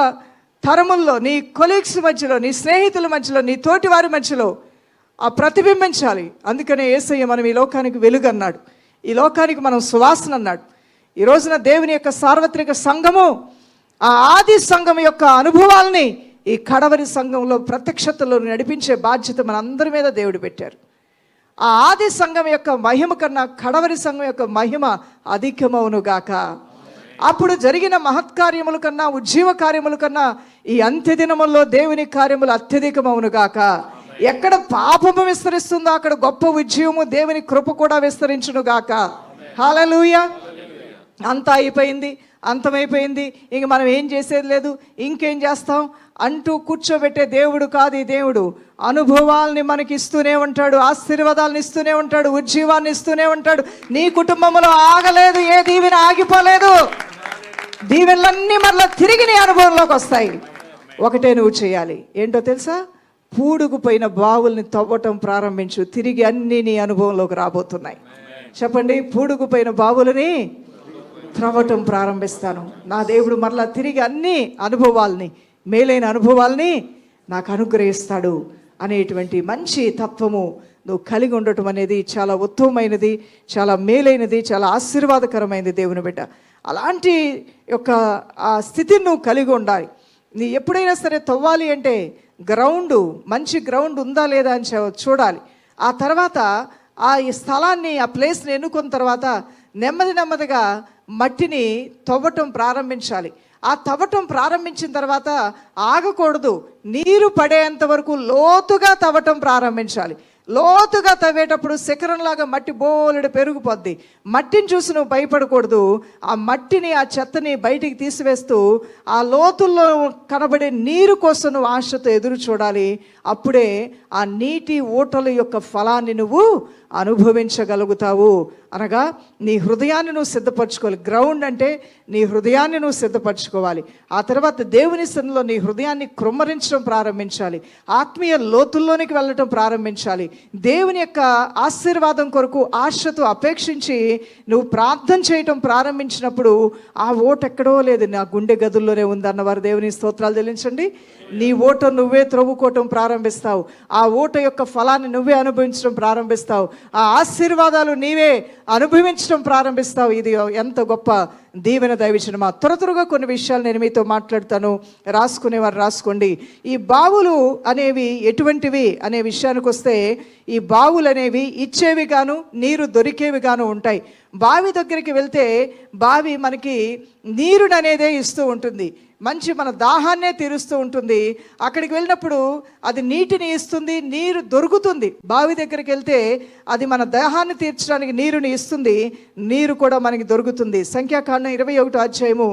తరముల్లో, నీ కొలీగ్స్ మధ్యలో, నీ స్నేహితుల మధ్యలో, నీ తోటి వారి మధ్యలో ఆ ప్రతిబింబించాలి. అందుకనే యేసయ్య మనం ఈ లోకానికి వెలుగు అన్నాడు, ఈ లోకానికి మనం సువాసన అన్నాడు. ఈ రోజున దేవుని యొక్క సార్వత్రిక సంఘము, ఆ ఆది సంఘం యొక్క అనుభవాల్ని ఈ కడవరి సంఘంలో ప్రత్యక్షతలో నడిపించే బాధ్యత మనందరి మీద దేవుడు పెట్టారు. ఆ ఆది సంఘం యొక్క మహిమ కన్నా కడవరి సంఘం యొక్క మహిమ అధికమవునుగాక. అప్పుడు జరిగిన మహత్కార్యముల కన్నా, ఉజ్జీవ కార్యముల కన్నా ఈ అంత్యదినముల్లో దేవుని కార్యములు అత్యధికమవునుగాక. ఎక్కడ పాపము విస్తరిస్తుందో అక్కడ గొప్ప ఉజ్జీవము, దేవుని కృప కూడా విస్తరించునుగాక. హల్లెలూయా. అంతా అయిపోయింది, అంతమైపోయింది, ఇంక మనం ఏం చేసేది లేదు, ఇంకేం చేస్తాం అంటూ కూర్చోబెట్టే దేవుడు కాదు ఈ దేవుడు. అనుభవాల్ని మనకి ఇస్తూనే ఉంటాడు, ఆశీర్వాదాలను ఇస్తూనే ఉంటాడు, ఉజ్జీవాన్ని ఇస్తూనే ఉంటాడు. నీ కుటుంబంలో ఆగలేదు, ఏ దీవెన ఆగిపోలేదు. దీవెనలన్నీ మరలా తిరిగి నీ అనుభవంలోకి వస్తాయి. ఒకటే నువ్వు చేయాలి, ఏంటో తెలుసా? పూడుకుపోయిన బావుల్ని తవ్వటం ప్రారంభించు. తిరిగి అన్నీ నీ అనుభవంలోకి రాబోతున్నాయి. చెప్పండి, పూడుకుపోయిన బావులని త్రవ్వటం ప్రారంభిస్తాను. నా దేవుడు మరలా తిరిగి అన్ని అనుభవాల్ని, మేలైన అనుభవాల్ని నాకు అనుగ్రహిస్తాడు అనేటువంటి మంచి తత్వము నువ్వు కలిగి ఉండటం అనేది చాలా ఉత్తమమైనది, చాలా మేలైనది, చాలా ఆశీర్వాదకరమైనది దేవుని బిడ్డ. అలాంటి యొక్క ఆ స్థితిని నువ్వు కలిగి ఉండాలి. నీ ఎప్పుడైనా సరే తవ్వాలి అంటే గ్రౌండ్, మంచి గ్రౌండ్ ఉందా లేదా అని చూడాలి. ఆ తర్వాత ఆ స్థలాన్ని, ఆ ప్లేస్ని ఎన్నుకున్న తర్వాత నెమ్మదిగా మట్టిని తవ్వటం ప్రారంభించాలి. ఆ తవ్వటం ప్రారంభించిన తర్వాత ఆగకూడదు, నీరు పడేంత వరకు లోతుగా తవ్వటం ప్రారంభించాలి. లోతుగా తవ్వేటప్పుడు శిఖరంలాగా మట్టి బోలెడు పెరిగిపోద్ది. మట్టిని చూసి నువ్వు భయపడకూడదు. ఆ మట్టిని, ఆ చెత్తని బయటికి తీసివేస్తూ ఆ లోతుల్లో కనబడే నీరు కోసం నువ్వు ఆశతో ఎదురు చూడాలి. అప్పుడే ఆ నీటి ఊటల యొక్క ఫలాన్ని నువ్వు అనుభవించగలుగుతావు. అనగా నీ హృదయాన్ని నువ్వు సిద్ధపరచుకోవాలి. గ్రౌండ్ అంటే నీ హృదయాన్ని నువ్వు సిద్ధపరచుకోవాలి. ఆ తర్వాత దేవుని సన్నిధిలో నీ హృదయాన్ని కృమ్మరించడం ప్రారంభించాలి. ఆత్మీయ లోతుల్లోనికి వెళ్ళటం ప్రారంభించాలి. దేవుని యొక్క ఆశీర్వాదం కొరకు ఆశతో అపేక్షించి నువ్వు ప్రార్థన చేయటం ప్రారంభించినప్పుడు ఆ ఓట ఎక్కడో లేదు, నా గుండె గదుల్లోనే ఉందన్నవారు దేవుని స్తోత్రాలు చెల్లించండి. నీ ఓట నువ్వే త్రవ్వుకోవటం ప్రారంభిస్తావు. ఆ ఓట యొక్క ఫలాన్ని నువ్వే అనుభవించడం ప్రారంభిస్తావు. ఆ ఆశీర్వాదాలు నీవే అనుభవించడం ప్రారంభిస్తావు. ఇది ఎంత గొప్ప దీవెన దైవజనమా. త్వరగా కొన్ని విషయాలు నేను మీతో మాట్లాడతాను, రాసుకునేవారు రాసుకోండి. ఈ బావులు అనేవి ఎటువంటివి అనే విషయానికి వస్తే, ఈ బావులు అనేవి ఇచ్చేవి గాను, నీరు దొరికేవి గాను ఉంటాయి. బావి దగ్గరికి వెళ్తే బావి మనకి నీరుననేదే ఇస్తూ ఉంటుంది. మంచి మన దాహాన్నే తీరుస్తూ ఉంటుంది. అక్కడికి వెళ్ళినప్పుడు అది నీటిని ఇస్తుంది, నీరు దొరుకుతుంది. బావి దగ్గరికి వెళ్తే అది మన దాహాన్ని తీర్చడానికి నీరుని ఇస్తుంది, నీరు కూడా మనకి దొరుకుతుంది. సంఖ్యాకాండం 21వ అధ్యాయము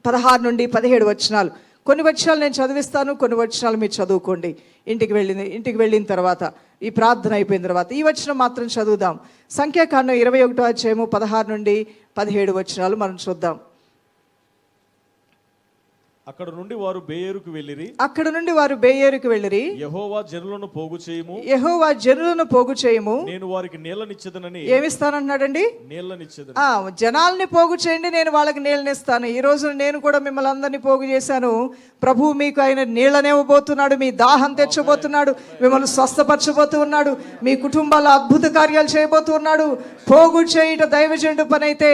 16 నుండి 17 వచనాలు. కొన్ని వచనాలు నేను చదివిస్తాను, కొన్ని వచనాలు మీరు చదువుకోండి ఇంటికి వెళ్ళిన తర్వాత, ఈ ప్రార్థన అయిపోయిన తర్వాత. ఈ వచనం మాత్రం చదువుదాం. సంఖ్యాకాండం 21వ అధ్యాయము 16 నుండి 17 వచనాలు మనం చూద్దాం. అక్కడ నుండి వారు బేయేరుకు వెళ్ళిరి. యెహోవా జనులను పోగు చేయము, నేను వారికి నీళ్ళనిచ్చేదనని. ఏమిస్తానన్నాడండి? నీళ్ళనిచ్చేదను. జనాల్ని పోగు చేయండి, నేను వాళ్ళకి నీళ్ళనిస్తాను. ఈ రోజు నేను కూడా మిమ్మల్ని అందరినీ పోగు చేశాను. ప్రభువు మీకు ఆయన నీళ్ళనివ్వబోతున్నాడు, మీ దాహం తెచ్చబోతున్నాడు, మిమ్మల్ని స్వస్థపరచబోతూ ఉన్నాడు, మీ కుటుంబాల్లో అద్భుత కార్యాలు చేయబోతూ ఉన్నాడు. పోగు చేయుట దైవజనుడి పని అయితే,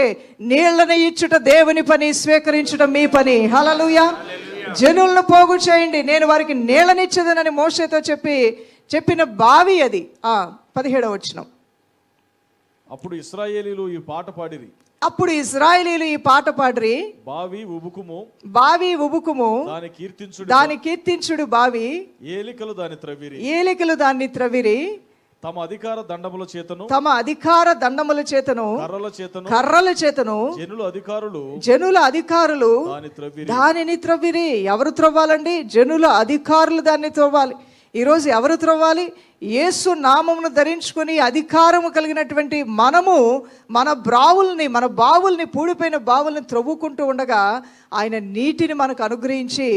నీళ్ళని ఇచ్చుట దేవుని పని, స్వీకరించడం మీ పని. హల్లెలూయా. జనులను పోగు చేయండి, నేను వారికి నీళ్ళనిచ్చేదనని మోషేతో చెప్పిన బావి అది. 17వ వచనం. అప్పుడు ఇశ్రాయేలీలు ఈ పాట పాడిరి. బావి ఉబుకుము, దాని కీర్తించుడు బావి. ఏలికలు దాన్ని త్రవిరి. తమ అధికార దండముల చేతను కర్రల చేతను జనుల అధికారులు దానిని త్రవ్విరి. ఎవరు త్రవ్వాలండి? జనుల అధికారులు దాన్ని త్రవ్వాలి. ఈరోజు ఎవరు త్రవ్వాలి? యేసు నామమును ధరించుకొని అధికారము కలిగినటువంటి మనము మన బావుల్ని పూడిపోయిన బావుల్ని త్రవ్వుకుంటూ ఉండగా ఆయన నీటిని మనకు అనుగ్రహించి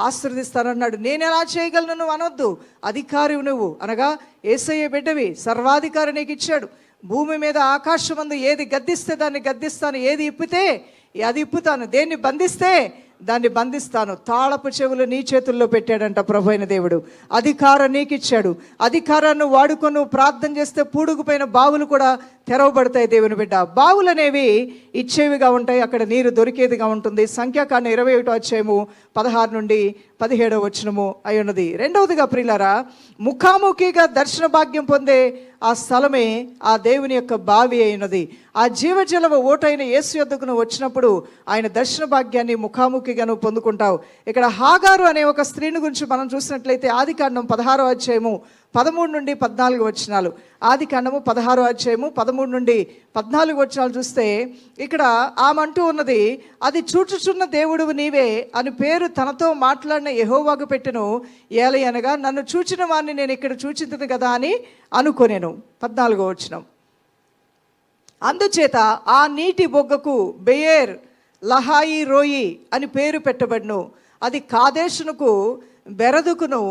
ఆశీర్వదిస్తానన్నాడు. నేను ఎలా చేయగలను నువ్వు అనొద్దు. అధికారి నువ్వు అనగా యేసయ్య బిడ్డవి, సర్వాధికారి నీకు ఇచ్చాడు. భూమి మీద ఆకాశమందు ఏది గద్దిస్తే దాన్ని గద్దిస్తాను, ఏది ఇప్పితే అది ఇప్పుతాను, దేన్ని బంధిస్తే దాన్ని బంధిస్తాను. తాళపు చెవులు నీ చేతుల్లో పెట్టాడంట ప్రభు అయిన దేవుడు. అధికారం నీకు ఇచ్చాడు. అధికారాన్ని వాడుకొని ప్రార్థన చేస్తే పూడుకుపోయిన బావులు కూడా తెరవబడతాయి. దేవుని బిడ్డ, బావులు అనేవి ఇచ్చేవిగా ఉంటాయి, అక్కడ నీరు దొరికేదిగా ఉంటుంది. సంఖ్యాకాండం 21వ అధ్యాయము 16 నుండి 17వ వచనము అయి ఉన్నది. రెండవదిగా ప్రియులారా, ముఖాముఖిగా దర్శన భాగ్యం పొందే ఆ స్థలమే ఆ దేవుని యొక్క బావి అయినది. ఆ జీవజల ఓటైన యేసు యొద్దకు నువ్వు వచ్చినప్పుడు ఆయన దర్శన భాగ్యాన్ని ముఖాముఖిగా నువ్వు పొందుకుంటావు. ఇక్కడ హాగారు అనే ఒక స్త్రీని గురించి మనం చూసినట్లయితే ఆదికాండం 16వ అధ్యాయము 13 నుండి 14 వచనాలు. ఆదికాండము 16వ అధ్యాయము 13 నుండి 14 వచనాలు చూస్తే ఇక్కడ ఆమె అంటూ ఉన్నది, అది చూచుచున్న దేవుడువు నీవే అని పేరు తనతో మాట్లాడిన యెహోవాకు పెట్టెను. ఏలయనగా నన్ను చూచిన వారిని నేను ఇక్కడ చూచింది కదా అని అనుకొనెను. 14వ వచనం. అందుచేత ఆ నీటి బొగ్గకు బెయేర్ లహాయి రోయి అని పేరు పెట్టబడును. అది కాదేశునకు బెరదుకును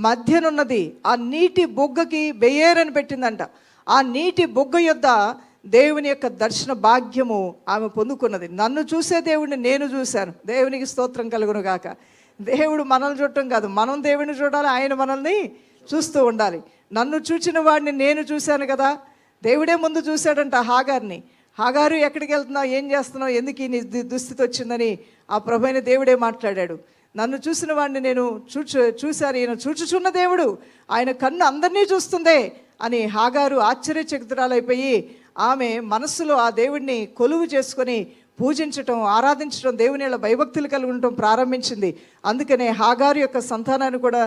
మధ్యనున్నది. ఆ నీటి బొగ్గకి బెయేర్ అని పెట్టిందంట. ఆ నీటి బొగ్గ యొద్ద దేవుని యొక్క దర్శన భాగ్యము ఆమె పొందుకున్నది. నన్ను చూసే దేవుడిని నేను చూశాను. దేవునికి స్తోత్రం కలుగును గాక. దేవుడు మనల్ని చూడటం కాదు, మనం దేవుడిని చూడాలి, ఆయన మనల్ని చూస్తూ ఉండాలి. నన్ను చూచిన వాడిని నేను చూశాను కదా. దేవుడే ముందు చూశాడంట హాగార్ని. హాగారు ఎక్కడికి వెళ్తున్నావు, ఏం చేస్తున్నావు, ఎందుకు ఈ దుస్థితి వచ్చిందని ఆ ప్రభువైన దేవుడే మాట్లాడాడు. నన్ను చూసిన వాడిని నేను చూశాను, ఈయన చూచుచున్న దేవుడు, ఆయన కన్ను అందరినీ చూస్తుందే అని హాగారు ఆశ్చర్యచకితురాలైపోయి ఆమె మనస్సులో ఆ దేవుడిని కొలువు చేసుకొని పూజించటం, ఆరాధించడం, దేవుని భయభక్తులు కలిగి ఉండటం ప్రారంభించింది. అందుకనే హాగారు యొక్క సంతానాన్ని కూడా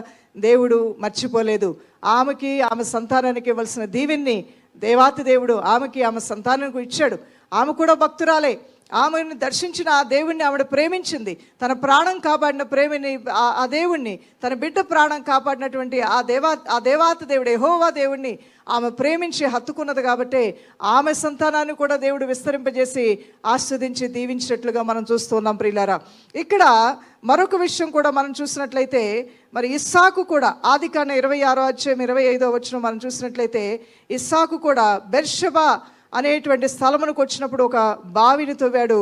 దేవుడు మర్చిపోలేదు. ఆమెకి ఆమె సంతానానికి ఇవ్వాల్సిన దీవెన్ని దేవాతి దేవుడు ఆమెకి ఆమె సంతానానికి ఇచ్చాడు. ఆమె కూడా భక్తురాలే. ఆమెను దర్శించిన ఆ దేవుణ్ణి ఆవిడ ప్రేమించింది. తన ప్రాణం కాపాడిన ప్రేమిని ఆ దేవుణ్ణి, తన బిడ్డ ప్రాణం కాపాడినటువంటి ఆ దేవాతి దేవుడు యెహోవా దేవుణ్ణి ఆమె ప్రేమించి హత్తుకున్నది. కాబట్టి ఆమె సంతానాన్ని కూడా దేవుడు విస్తరింపజేసి ఆస్వాదించి దీవించినట్లుగా మనం చూస్తున్నాం ప్రియులారా. ఇక్కడ మరొక విషయం కూడా మనం చూసినట్లయితే, మరి ఇస్సాకు కూడా ఆదికాండం 26వ అధ్యాయం 25వ వచనం మనం చూసినట్లయితే, ఇస్సాకు కూడా బెర్షెబా అనేటువంటి స్థలమునకు వచ్చినప్పుడు ఒక బావిని తవ్వాడు.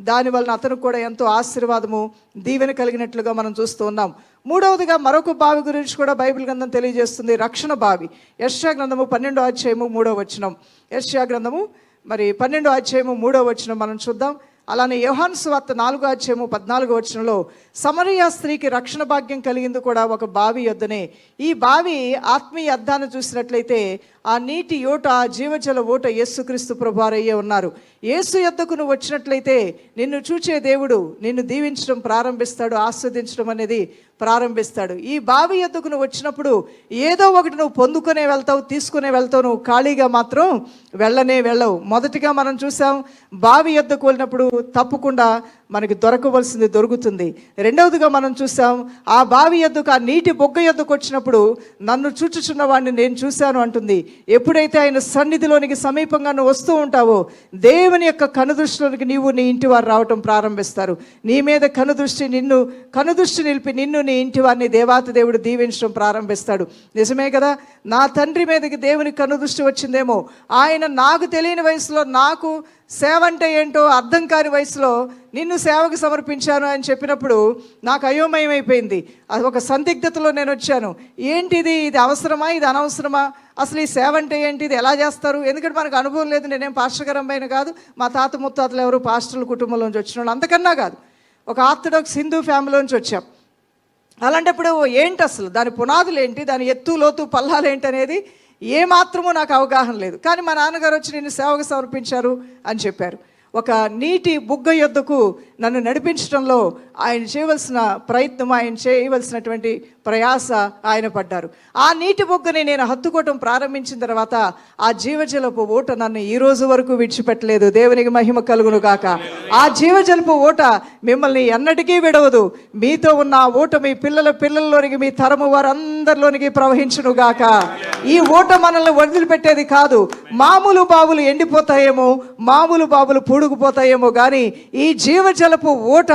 దానివలన అతనికి కూడా ఎంతో ఆశీర్వాదము, దీవెన కలిగినట్లుగా మనం చూస్తూ ఉన్నాం. మూడవదిగా మరొక బావి గురించి కూడా బైబిల్ గ్రంథం తెలియజేస్తుంది, రక్షణ బావి. యెషయా గ్రంథము 12వ అధ్యాయము 3వ వచనం. యెషయా గ్రంథము 12వ అధ్యాయము 3వ వచనం మనం చూద్దాం. అలానే యోహాను సువార్త 4:14 సమరయ స్త్రీకి రక్షణ భాగ్యం కలిగింది కూడా ఒక బావి యొద్దనే. ఈ బావి ఆత్మీయ అర్థాన్ని చూసినట్లయితే ఆ నీటి ఊట, జీవజల ఊట యేసుక్రీస్తు ప్రభువారయ్యే ఉన్నారు. యేసు యొద్దకు నువ్వు వచ్చినట్లయితే నిన్ను చూచే దేవుడు నిన్ను దీవించడం ప్రారంభిస్తాడు, ఆస్వాదించడం అనేది ప్రారంభిస్తాడు. ఈ బావి యొద్దకు నువ్వు వచ్చినప్పుడు ఏదో ఒకటి నువ్వు పొందుకునే వెళ్తావు, తీసుకునే వెళ్తావు, నువ్వు ఖాళీగా మాత్రం వెళ్ళవు. మొదటిగా మనం చూసాం, బావి యొద్దకు వెళ్ళినప్పుడు తప్పకుండా మనకి దొరకవలసింది దొరుకుతుంది. రెండవదిగా మనం చూసాం, ఆ బావి యొద్దకు, ఆ నీటి బొగ్గ యొద్దకు వచ్చినప్పుడు నన్ను చూచుచున్న వాడిని నేను చూశాను అంటుంది. ఎప్పుడైతే ఆయన సన్నిధిలోనికి సమీపంగా నువ్వు వస్తూ ఉంటావో దేవుని యొక్క కనుదృష్టిలోనికి నీవు, నీ ఇంటి వారు రావటం ప్రారంభిస్తారు. నీ మీద కనుదృష్టి నిలిపి నిన్ను, నీ ఇంటి వారిని దేవాతి దేవుడు దీవించడం ప్రారంభిస్తాడు. నిజమే కదా, నా తండ్రి మీదకి దేవుని కనుదృష్టి వచ్చిందేమో. ఆయన నాకు తెలియని వయసులో, నాకు సేవ అంటే ఏంటో అర్థం కాని వయసులో నిన్ను సేవకు సమర్పించాను అని చెప్పినప్పుడు నాకు అయోమయం అయిపోయింది. అది ఒక సందిగ్ధతలో నేను వచ్చాను. ఏంటిది, ఇది అవసరమా, ఇది అనవసరమా, అసలు ఈ సేవ అంటే ఏంటి, ఇది ఎలా చేస్తారు? ఎందుకంటే మనకు అనుభవం లేదు. నేనేం పాస్టర్ గారు అమ్మాయిని కాదు, మా తాత ముత్తాతలు ఎవరు పాస్టర్ల కుటుంబంలోంచి వచ్చిన వాళ్ళు అంతకన్నా కాదు, ఒక ఆర్థడాక్స్ హిందూ ఫ్యామిలీలోంచి వచ్చాం. అలాంటప్పుడు ఏంటి అసలు దాని పునాదులు ఏంటి, దాని ఎత్తు లోతు పల్లాలు ఏంటి అనేది ఏమాత్రమూ నాకు అవగాహన లేదు. కానీ మా నాన్నగారు వచ్చి నిన్ను సేవకు సమర్పించారు అని చెప్పారు. ఒక నీటి బుగ్గ యొద్దకు నన్ను నడిపించడంలో ఆయన చేయవలసిన ప్రయత్నం, ఆయన చేయవలసినటువంటి ప్రయాస ఆయన పడ్డారు. ఆ నీటి బుగ్గని నేను హత్తుకోవటం ప్రారంభించిన తర్వాత ఆ జీవజలపు ఓట నన్ను ఈ రోజు వరకు విడిచిపెట్టలేదు. దేవునికి మహిమ కలుగును గాక. ఆ జీవజలపు ఓట మిమ్మల్ని ఎన్నటికీ విడవదు. మీతో ఉన్న ఆ ఓట మీ పిల్లల్లోనికి, మీ తరము వారందరిలోనికి ప్రవహించును గాక. ఈ ఓట మనల్ని వదిలిపెట్టేది కాదు. మామూలు బావులు ఎండిపోతాయేమో, మామూలు బావులు పూడుకుపోతాయేమో, కానీ ఈ జీవజలపు ఓట,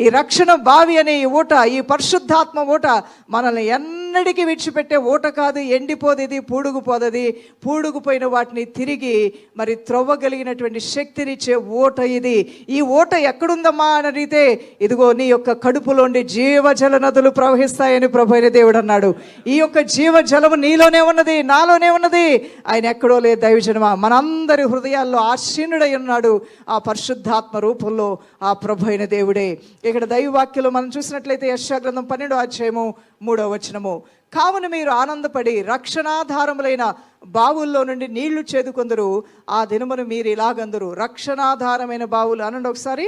ఈ రక్షణ బావి అనే ఈ ఓట, ఈ పరిశుద్ధాత్మ ఓట మనల్ని ఎన్నటికీ విడిచిపెట్టే ఓట కాదు. ఎండిపోదు, ఇది పూడుకుపోదది. పూడుకుపోయిన వాటిని తిరిగి మరి త్రవ్వగలిగినటువంటి శక్తినిచ్చే ఓట ఇది. ఈ ఓట ఎక్కడుందమ్మా అని అడిగితే, ఇదిగో నీ యొక్క కడుపులోండి జీవజల నదులు ప్రవహిస్తాయని ప్రభువైన దేవుడు అన్నాడు. ఈ యొక్క జీవజలము నీలోనే ఉన్నది, నాలోనే ఉన్నది. ఆయన ఎక్కడో లేదు దైవజనమా. మనందరి హృదయాల్లో ఆశీనుడై ఉన్నాడు ఆ పరిశుద్ధాత్మ రూపంలో ఆ ప్రభువైన దేవుడే. ఇక్కడ దైవవాక్యంలో మనం చూసినట్లయితే యెషయా గ్రంథం 12:3 కావున మీరు ఆనందపడి రక్షణాధారములైన బావుల్లో నుండి నీళ్లు చేదుకొందరు. ఆ దినమును మీరు ఇలాగందరు, రక్షణాధారమైన బావులు అనండి ఒకసారి.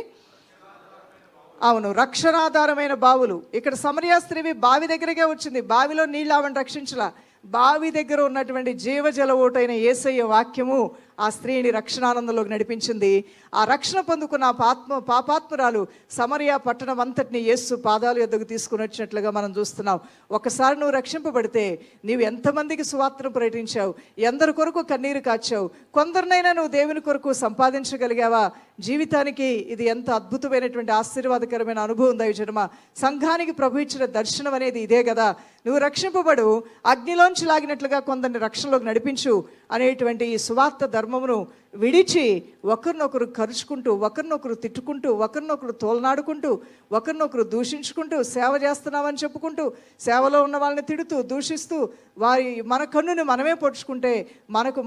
అవును, రక్షణాధారమైన బావులు. ఇక్కడ సమరయ స్త్రీవి బావి దగ్గరకే వచ్చింది. బావిలో నీళ్ళు ఆవిడ రక్షించలా. బావి దగ్గర ఉన్నటువంటి జీవజల ఓటైన యేసయ్య వాక్యము ఆ స్త్రీని రక్షణానందంలోకి నడిపించింది. ఆ రక్షణ పొందుకున్న పాపాత్మురాలు సమరయ పట్టణం అంతటిని యేసు పాదాల యొద్దకు తీసుకుని వచ్చినట్లుగా మనం చూస్తున్నాం. ఒకసారి నువ్వు రక్షింపబడితే నీవు ఎంతమందికి సువార్తను ప్రకటించావు, ఎందరి కొరకు కన్నీరు కాచావు, కొందరినైనా నువ్వు దేవుని కొరకు సంపాదించగలిగావా? జీవితానికి ఇది ఎంత అద్భుతమైనటువంటి ఆశీర్వాదకరమైన అనుభవం దైవజనమా. సంఘానికి ప్రభు ఇచ్చిన దర్శనం అనేది ఇదే కదా. నువ్వు రక్షింపబడు, అగ్నిలోంచి లాగినట్లుగా కొందరిని రక్షణలోకి నడిపించు అనేటువంటి ఈ సువార్త ధర్మమును విడిచి ఒకరినొకరు కరుచుకుంటూ, ఒకరినొకరు తిట్టుకుంటూ, ఒకరినొకరు తోలనాడుకుంటూ, ఒకరినొకరు దూషించుకుంటూ, సేవ చేస్తున్నామని చెప్పుకుంటూ, సేవలో ఉన్న వాళ్ళని తిడుతూ, దూషిస్తూ, మన కన్నుని మనమే పొడుచుకుంటే,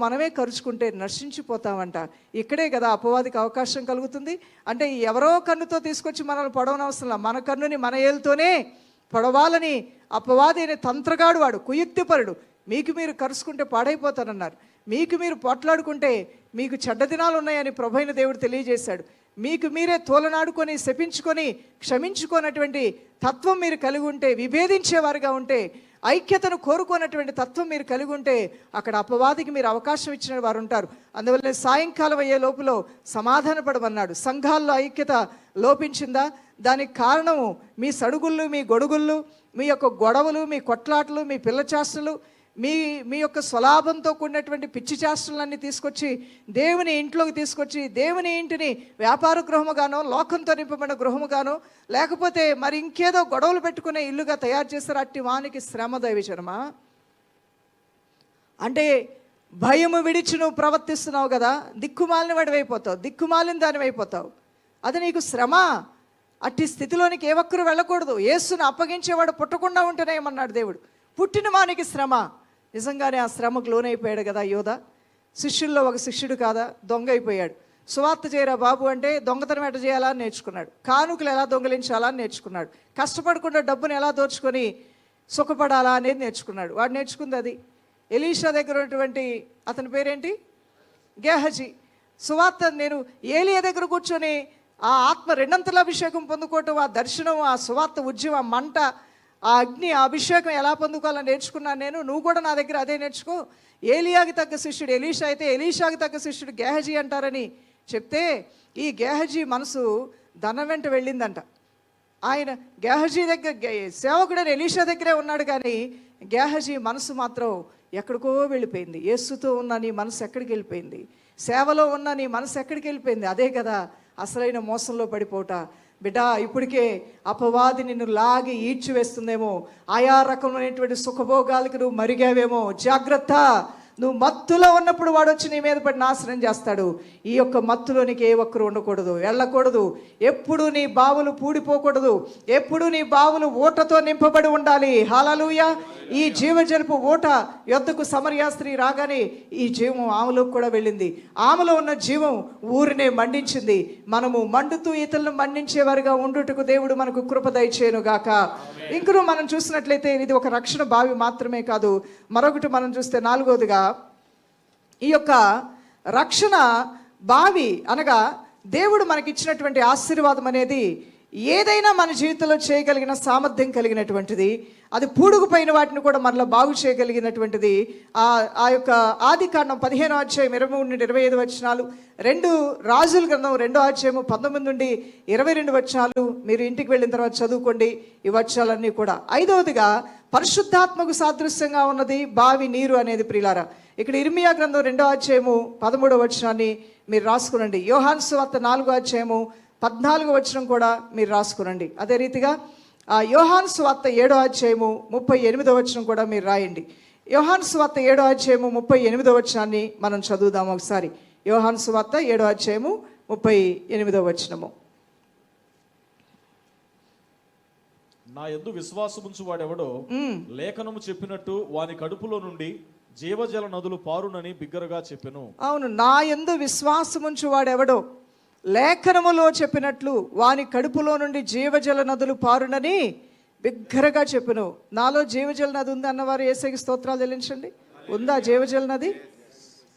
మనమే కరుచుకుంటే నశించిపోతామంట. ఇక్కడే కదా అపవాదికి అవకాశం కలుగుతుంది. అంటే ఎవరో కన్నుతో తీసుకొచ్చి మనల్ని పొడవనవసరంలా, మన కన్నుని మన ఏలుతోనే పొడవాలని అపవాది అనే తంత్రగాడు, వాడు కుయుక్తిపరుడు. మీకు మీరు కరుచుకుంటే పాడైపోతానన్నారు. మీకు మీరు పోట్లాడుకుంటే మీకు చెడ్డ దినాలు ఉన్నాయని ప్రభువైన దేవుడు తెలియజేశాడు. మీకు మీరే తోలనాడుకొని, శపించుకొని, క్షమించుకోనటువంటి తత్వం మీరు కలిగి ఉంటే, విభేదించేవారుగా ఉంటే, ఐక్యతను కోరుకున్నటువంటి తత్వం మీరు కలిగి ఉంటే, అక్కడ అపవాదికి మీరు అవకాశం ఇచ్చిన వారు ఉంటారు. అందువల్ల సాయంకాలం అయ్యే లోపల సమాధానపడమన్నాడు. సంఘాల్లో ఐక్యత లోపించిందా? దానికి కారణము మీ సడుగుళ్ళు, మీ గొడుగుళ్ళు, మీ యొక్క గొడవలు, మీ కొట్లాటలు, మీ పిల్ల చేష్టలు, మీ యొక్క స్వలాభంతో కూడినటువంటి పిచ్చి చేష్టలన్నీ తీసుకొచ్చి దేవుని ఇంట్లోకి తీసుకొచ్చి, దేవుని ఇంటిని వ్యాపార గృహముగానో, లోకంతో నింపబడిన గృహముగానో, లేకపోతే మరి ఇంకేదో గొడవలు పెట్టుకునే ఇల్లుగా తయారు చేస్తారు. అట్టి వానికి శ్రమ దైవజనమా. అంటే భయము విడిచి నువ్వు ప్రవర్తిస్తున్నావు కదా, దిక్కుమాలిన వాడివైపోతావు, దిక్కుమాలిన దానివైపోతావు. అది నీకు శ్రమ. అట్టి స్థితిలోనికి ఏ ఒక్కరు వెళ్ళకూడదు. యేసును అప్పగించేవాడు పుట్టకుండా ఉంటేనే ఏమన్నాడు దేవుడు, పుట్టిన వానికి శ్రమ. నిజంగానే ఆ శ్రమకు లోనైపోయాడు కదా యోధ. శిష్యుల్లో ఒక శిష్యుడు కాదా, దొంగ అయిపోయాడు. సువార్త చేయరా బాబు అంటే దొంగతనం ఎట్ట చేయాలా అని నేర్చుకున్నాడు, కానుకలు ఎలా దొంగలించాలా అని నేర్చుకున్నాడు, కష్టపడకుండా డబ్బును ఎలా దోచుకొని సుఖపడాలా అనేది నేర్చుకున్నాడు. వాడు నేర్చుకుంది అది. ఎలీషా దగ్గర ఉన్నటువంటి అతని పేరేంటి? గేహజీ. సువార్త నేను ఏలియా దగ్గర కూర్చొని ఆ ఆత్మ రెండంతల అభిషేకం పొందుకోవటం, ఆ దర్శనం, ఆ సువార్త ఉద్యమం, ఆ మంట, ఆ అగ్ని, ఆ అభిషేకం ఎలా పొందుకోవాలని నేర్చుకున్నాను నేను. నువ్వు కూడా నా దగ్గర అదే నేర్చుకో. ఏలియాకి తగ్గ శిష్యుడు ఎలీషా అయితే ఎలీషాకి తగ్గ శిష్యుడు గేహజీ అంటారని చెప్తే, ఈ గేహజీ మనసు ధనం వెంట వెళ్ళిందంట. ఆయన గేహజీ దగ్గర సేవకుడని ఎలీషా దగ్గరే ఉన్నాడు, కానీ గేహజీ మనసు మాత్రం ఎక్కడికో వెళ్ళిపోయింది. యేసుతో ఉన్న నీ మనసు ఎక్కడికి వెళ్ళిపోయింది? సేవలో ఉన్న నీ మనసు ఎక్కడికి వెళ్ళిపోయింది? అదే కదా అసలైన మోసంలో పడిపోట. బిడ్డా, ఇప్పటికే అపవాది నిన్ను లాగి ఈడ్చివేస్తుందేమో, ఆయా రకమైనటువంటి సుఖభోగాలకు నువ్వు మరిగావేమో. జాగ్రత్త. నువ్వు మత్తులో ఉన్నప్పుడు వాడు వచ్చి నీ మీద పడి నాశనం చేస్తాడు. ఈ యొక్క మత్తులోనికి ఏ ఒక్కరు ఉండకూడదు, వెళ్ళకూడదు. ఎప్పుడు నీ బావులు పూడిపోకూడదు, ఎప్పుడు నీ బావులు ఊటతో నింపబడి ఉండాలి. హల్లెలూయా. ఈ జీవజలపు ఊట యొద్దకు సమరయ స్త్రీ రాగానే ఈ జీవం ఆమెలోకి కూడా వెళ్ళింది. ఆమెలో ఉన్న జీవం ఊరినే మండించింది. మనము మండుతూ ఇతరులను మండించేవారుగా ఉండుటకు దేవుడు మనకు కృప దయచేయును గాక. ఇంకను మనం చూసినట్లయితే ఇది ఒక రక్షణ బావి మాత్రమే కాదు. మరొకటి మనం చూస్తే నాలుగోదిగా, ఈ యొక్క రక్షణ బావి అనగా దేవుడు మనకిచ్చినటువంటి ఆశీర్వాదం అనేది ఏదైనా మన జీవితంలో చేయగలిగిన సామర్థ్యం కలిగినటువంటిది. అది పూడుకుపోయిన వాటిని కూడా మనలో బాగు చేయగలిగినటువంటిది. ఆ యొక్క ఆదికాండం 15వ అధ్యాయం 23 నుండి 25 వచనాలు, 2 రాజుల గ్రంథం 2వ అధ్యాయం 19 నుండి 22 వచనాలు మీరు ఇంటికి వెళ్ళిన తర్వాత చదువుకోండి ఈ వచనాలన్నీ కూడా. 5వదిగా పరిశుద్ధాత్మకు సాదృశ్యంగా ఉన్నది బావి నీరు అనేది ప్రియులారా. ఇక్కడ ఇర్మియా గ్రంథం 2వ అధ్యాయము 13వ వచనాన్ని మీరు రాసుకునండి. యోహాను సువార్త 4వ అధ్యాయము 14వ వచనం కూడా మీరు రాసుకునండి. అదే రీతిగా యోహాను సువార్త 7వ అధ్యాయము 38వ వచనం కూడా మీరు రాయండి. యోహాను సువార్త 7వ అధ్యాయము 38వ వచనాన్ని మనం చదువుదాం ఒకసారి. యోహాను సువార్త 7వ అధ్యాయము 38వ వచనము. నా యందు విశ్వాసముంచు వాడెవడో లేఖనము చెప్పినట్టు వాని కడుపులో నుండి జీవజల నదులు పారునని బిగ్గరగా చెప్పెను. అవును, నా యందు విశ్వాసముంచు వాడెవడో లేఖనములో చెప్పినట్లు వాని కడుపులో నుండి జీవజల నదులు పారునని బిగ్గరగా చెప్పెను. నాలో జీవజల నది ఉంది అన్నవారు యేసుకి స్తోత్రాలు చెల్లించండి. ఉందా జీవజల నది?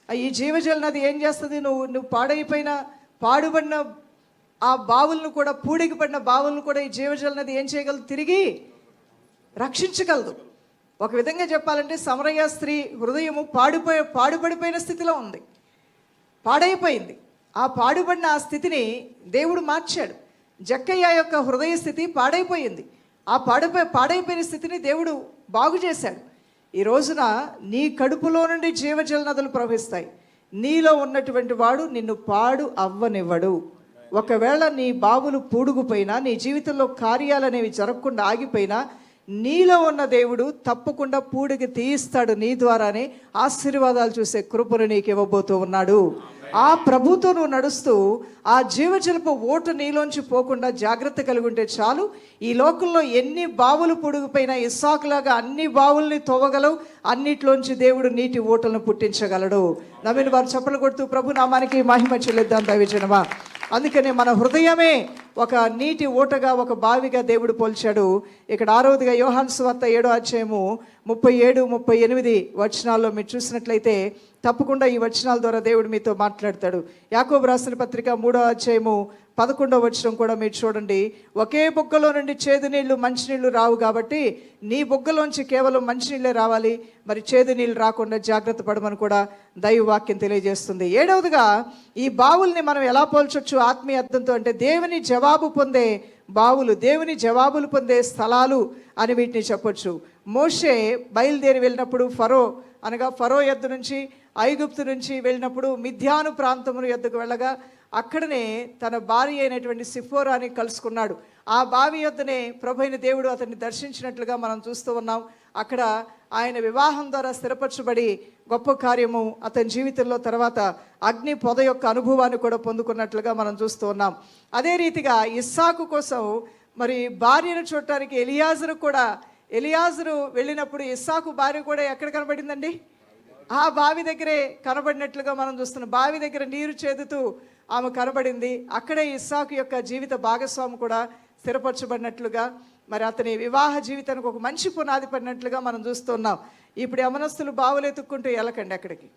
ఈ జీవజల నది ఏం చేస్తుంది? నువ్వు పాడుబడిన ఆ బావులను కూడా, పూడికి పడిన బావులను కూడా ఈ జీవజల నది ఏం చేయగలదు? తిరిగి రక్షించగలదు. ఒక విధంగా చెప్పాలంటే సమరయ స్త్రీ హృదయము పాడుపడిపోయిన స్థితిలో ఉంది, పాడైపోయింది. ఆ పాడుబడిన ఆ స్థితిని దేవుడు మార్చాడు. జక్కయ్య యొక్క హృదయ స్థితి పాడైపోయింది. ఆ పాడైపోయిన స్థితిని దేవుడు బాగు చేశాడు. ఈ రోజున నీ కడుపులో నుండి జీవజల నదులు ప్రవహిస్తాయి. నీలో ఉన్నటువంటి వాడు నిన్ను పాడు అవ్వనివ్వడు. ఒకవేళ నీ బావులు పూడుకుపోయినా, నీ జీవితంలో కార్యాలు అనేవి జరగకుండా ఆగిపోయినా, నీలో ఉన్న దేవుడు తప్పకుండా పూడికి తీయిస్తాడు. నీ ద్వారానే ఆశీర్వాదాలు చూసే కృపను నీకు ఇవ్వబోతూ ఉన్నాడు. ఆ ప్రభుతో నువ్వు నడుస్తూ ఆ జీవజలపు ఓటు నీలోంచి పోకుండా జాగ్రత్త కలిగి ఉంటే చాలు. ఈ లోకంలో ఎన్ని బావులు పొడుగుపోయినా ఇస్సాకులాగా అన్ని బావుల్ని తవ్వగలవు. అన్నిట్లోంచి దేవుడు నీటి ఓటలను పుట్టించగలడు. నమ్మిన వారు చప్పలు కొడుతూ ప్రభు నామానికి మహిమ చెల్లిద్దాం దైవజనమా. అందుకనే మన హృదయమే ఒక నీటి ఊటగా, ఒక బావిగా దేవుడు పోల్చాడు. ఇక్కడ 6వదిగా యోహాను సువార్త 7వ అధ్యాయము 37, 38 వచనాల్లో మీరు చూసినట్లయితే తప్పకుండా ఈ వచనాల ద్వారా దేవుడు మీతో మాట్లాడతాడు. యాకోబు రాసిన పత్రిక 3వ అధ్యాయము 11వ వచనం కూడా మీరు చూడండి. ఒకే బుగ్గలో నుండి చేదు నీళ్లు మంచినీళ్లు రావు, కాబట్టి నీ బుగ్గలోంచి కేవలం మంచినీళ్ళే రావాలి. మరి చేదు నీళ్ళు రాకుండా జాగ్రత్త పడమని కూడా దైవవాక్యం తెలియజేస్తుంది. 7వదిగా ఈ బావుల్ని మనం ఎలా పోల్చొచ్చు ఆత్మీయ అర్థంతో అంటే దేవుని జవాబు పొందే బావులు, దేవుని జవాబులు పొందే స్థలాలు అని వీటిని చెప్పొచ్చు. మోషే బయలుదేరి వెళ్ళినప్పుడు ఫరో యొద్ద నుంచి, ఐగుప్తు నుంచి వెళ్ళినప్పుడు మిద్యాను ప్రాంతమును యొద్దకు వెళ్ళగా అక్కడనే తన భార్య అయినటువంటి సిఫోరాని కలుసుకున్నాడు. ఆ బావి యొద్దనే ప్రభువైన దేవుడు అతన్ని దర్శించినట్లుగా మనం చూస్తూ ఉన్నాం. అక్కడ ఆయన వివాహం ద్వారా స్థిరపరచబడి గొప్ప కార్యము అతని జీవితంలో తర్వాత అగ్ని పొద యొక్క అనుభవాన్ని కూడా పొందుకున్నట్లుగా మనం చూస్తూ ఉన్నాం. అదే రీతిగా ఇస్సాకు కోసం మరి భార్యను చూడటానికి ఎలియాజరు వెళ్ళినప్పుడు ఇస్సాకు భార్య కూడా ఎక్కడ కనబడిందండి? ఆ బావి దగ్గరే కనబడినట్లుగా మనం చూస్తున్నాం. బావి దగ్గర నీరు చేదుతూ ఆమె కనబడింది. అక్కడే ఇస్సాకు యొక్క జీవిత భాగస్వామి కూడా స్థిరపరచబడినట్లుగా, మరి అతని వివాహ జీవితానికి ఒక మంచి పునాది పడినట్లుగా మనం చూస్తున్నాం. ఇప్పుడు యమనస్తులు బావులు ఎత్తుక్కుంటూ వెళ్ళకండి అక్కడికి.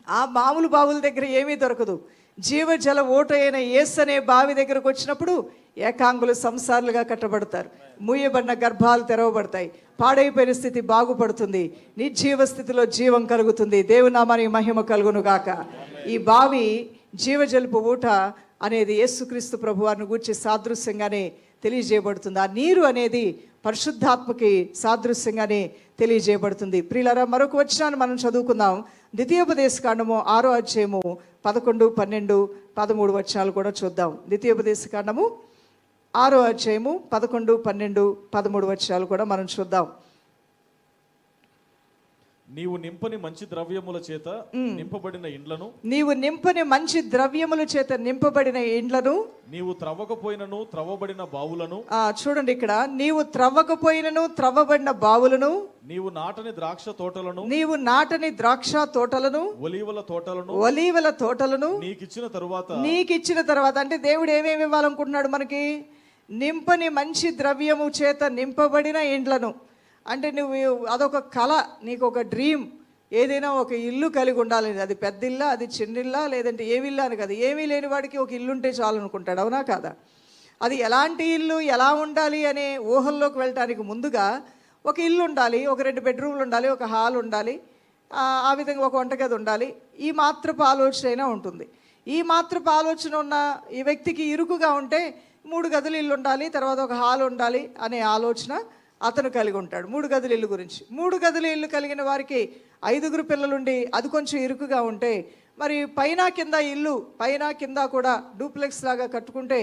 ఆ మామూలు బావుల దగ్గర ఏమీ దొరకదు. జీవజల ఓట అయిన యేసు అనే బావి దగ్గరకు వచ్చినప్పుడు ఏకాంగులు సంసారులుగా కట్టబడతారు. మూయబడిన గర్భాలు తెరవబడతాయి. పాడైపోయిన స్థితి బాగుపడుతుంది. నిర్జీవ స్థితిలో జీవం కలుగుతుంది. దేవునామానికి మహిమ కలుగును గాక. ఈ బావి జీవజలపు ఊట అనేది యేసుక్రీస్తు ప్రభువారిని గూర్చి సాదృశ్యంగానే తెలియజేయబడుతుంది. ఆ నీరు అనేది పరిశుద్ధాత్మకి సాదృశ్యంగానే తెలియజేయబడుతుంది. ప్రియులారా, మరొక వచనాన్ని మనం చదువుకుందాం. ద్వితీయోపదేశకాండము 6వ అధ్యాయము 11, 12, 13 వచనాలు కూడా చూద్దాం. ద్వితీయోపదేశకాండము 6వ అధ్యాయము 11, 12, 13 వచనాలు కూడా మనం చూద్దాం. నీవు నింపని మంచి ద్రవ్యముల చేత నింపబడిన ఇండ్లను, నీవు నింపని మంచి ద్రవ్యముల చేత నింపబడిన ఇండ్లను, నీవు త్రవ్వకపోయినను త్రవ్వబడిన బావులను, చూడండి ఇక్కడ, నీవు త్రవ్వకపోయినను త్రవ్వబడిన బావులను, నీవు నాటని ద్రాక్ష తోటలను, నీవు నాటని ద్రాక్ష తోటలను, ఒలీవల తోటలను నీకిచ్చిన తరువాత అంటే దేవుడు ఏమేమి ఇవ్వాలనుకుంటున్నాడు మనకి? నింపని మంచి ద్రవ్యము చేత నింపబడిన ఇండ్లను. అంటే నువ్వు అదొక కళ, నీకు ఒక డ్రీమ్. ఏదైనా ఒక ఇల్లు కలిగి ఉండాలి. అది పెద్ద ఇల్లా, అది చిన్న ఇల్లా, లేదంటే ఏమి ఇల్లు అని కదా. ఏమీ లేని వాడికి ఒక ఇల్లు ఉంటే చాలు అనుకుంటాడు, అవునా కాదా? అది ఎలాంటి ఇల్లు, ఎలా ఉండాలి అనే ఊహల్లోకి వెళ్ళటానికి ముందుగా ఒక ఇల్లు ఉండాలి, ఒక 2 బెడ్రూమ్లు ఉండాలి, ఒక హాల్ ఉండాలి, ఆ విధంగా ఒక వంటగది ఉండాలి. ఈ మాత్రపు ఆలోచన అయినా ఉంటుంది. ఈ మాత్రపు ఆలోచన ఉన్న ఈ వ్యక్తికి ఇరుకుగా ఉంటే 3 గదుల ఇల్లు ఉండాలి, తర్వాత ఒక హాల్ ఉండాలి అనే ఆలోచన అతను కలిగి ఉంటాడు. 3 గదుల ఇల్లు గురించి. 3 గదుల ఇల్లు కలిగిన వారికి 5గురు పిల్లలుండి అది కొంచెం ఇరుకుగా ఉంటే, మరి పైన కింద ఇల్లు, పైన కింద కూడా డూప్లెక్స్ లాగా కట్టుకుంటే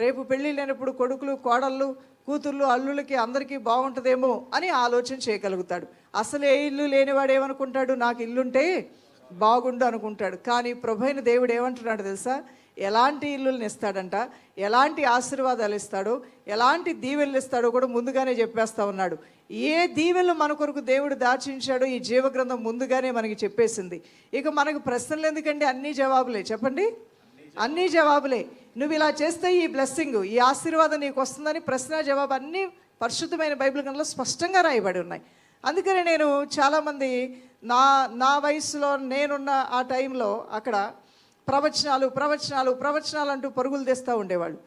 రేపు పెళ్ళి లేనప్పుడు కొడుకులు, కోడళ్ళు, కూతుర్లు, అల్లులకి అందరికీ బాగుంటుందేమో అని ఆలోచన చేయగలుగుతాడు. అసలు ఏ ఇల్లు లేనివాడు ఏమనుకుంటాడు? నాకు ఇల్లుంటే బాగుండు అనుకుంటాడు. కానీ ప్రభువైన దేవుడు ఏమంటున్నాడు తెలుసా? ఎలాంటి ఇల్లులను ఇస్తాడంట, ఎలాంటి ఆశీర్వాదాలు ఇస్తాడో, ఎలాంటి దీవెనలు ఇస్తాడో కూడా ముందుగానే చెప్పేస్తా ఉన్నాడు. ఏ దీవెనలు మన కొరకు దేవుడు దాచించాడో ఈ జీవగ్రంథం ముందుగానే మనకి చెప్పేసింది. ఇక మనకు ప్రశ్నలు ఎందుకండి? అన్ని జవాబులే. చెప్పండి, అన్ని జవాబులే. నువ్వు ఇలా చేస్తే ఈ బ్లెస్సింగ్, ఈ ఆశీర్వాదం నీకు వస్తుందని ప్రశ్న జవాబు అన్నీ పరిశుద్ధమైన బైబిల్ గ్రంథంలో స్పష్టంగా రాయబడి ఉన్నాయి. అందుకని నేను చాలామంది నా వయసులో నేనున్న ఆ టైంలో అక్కడ ప్రవచనాలు అంటూ పరుగులు తెస్తూ ఉండేవాళ్ళు.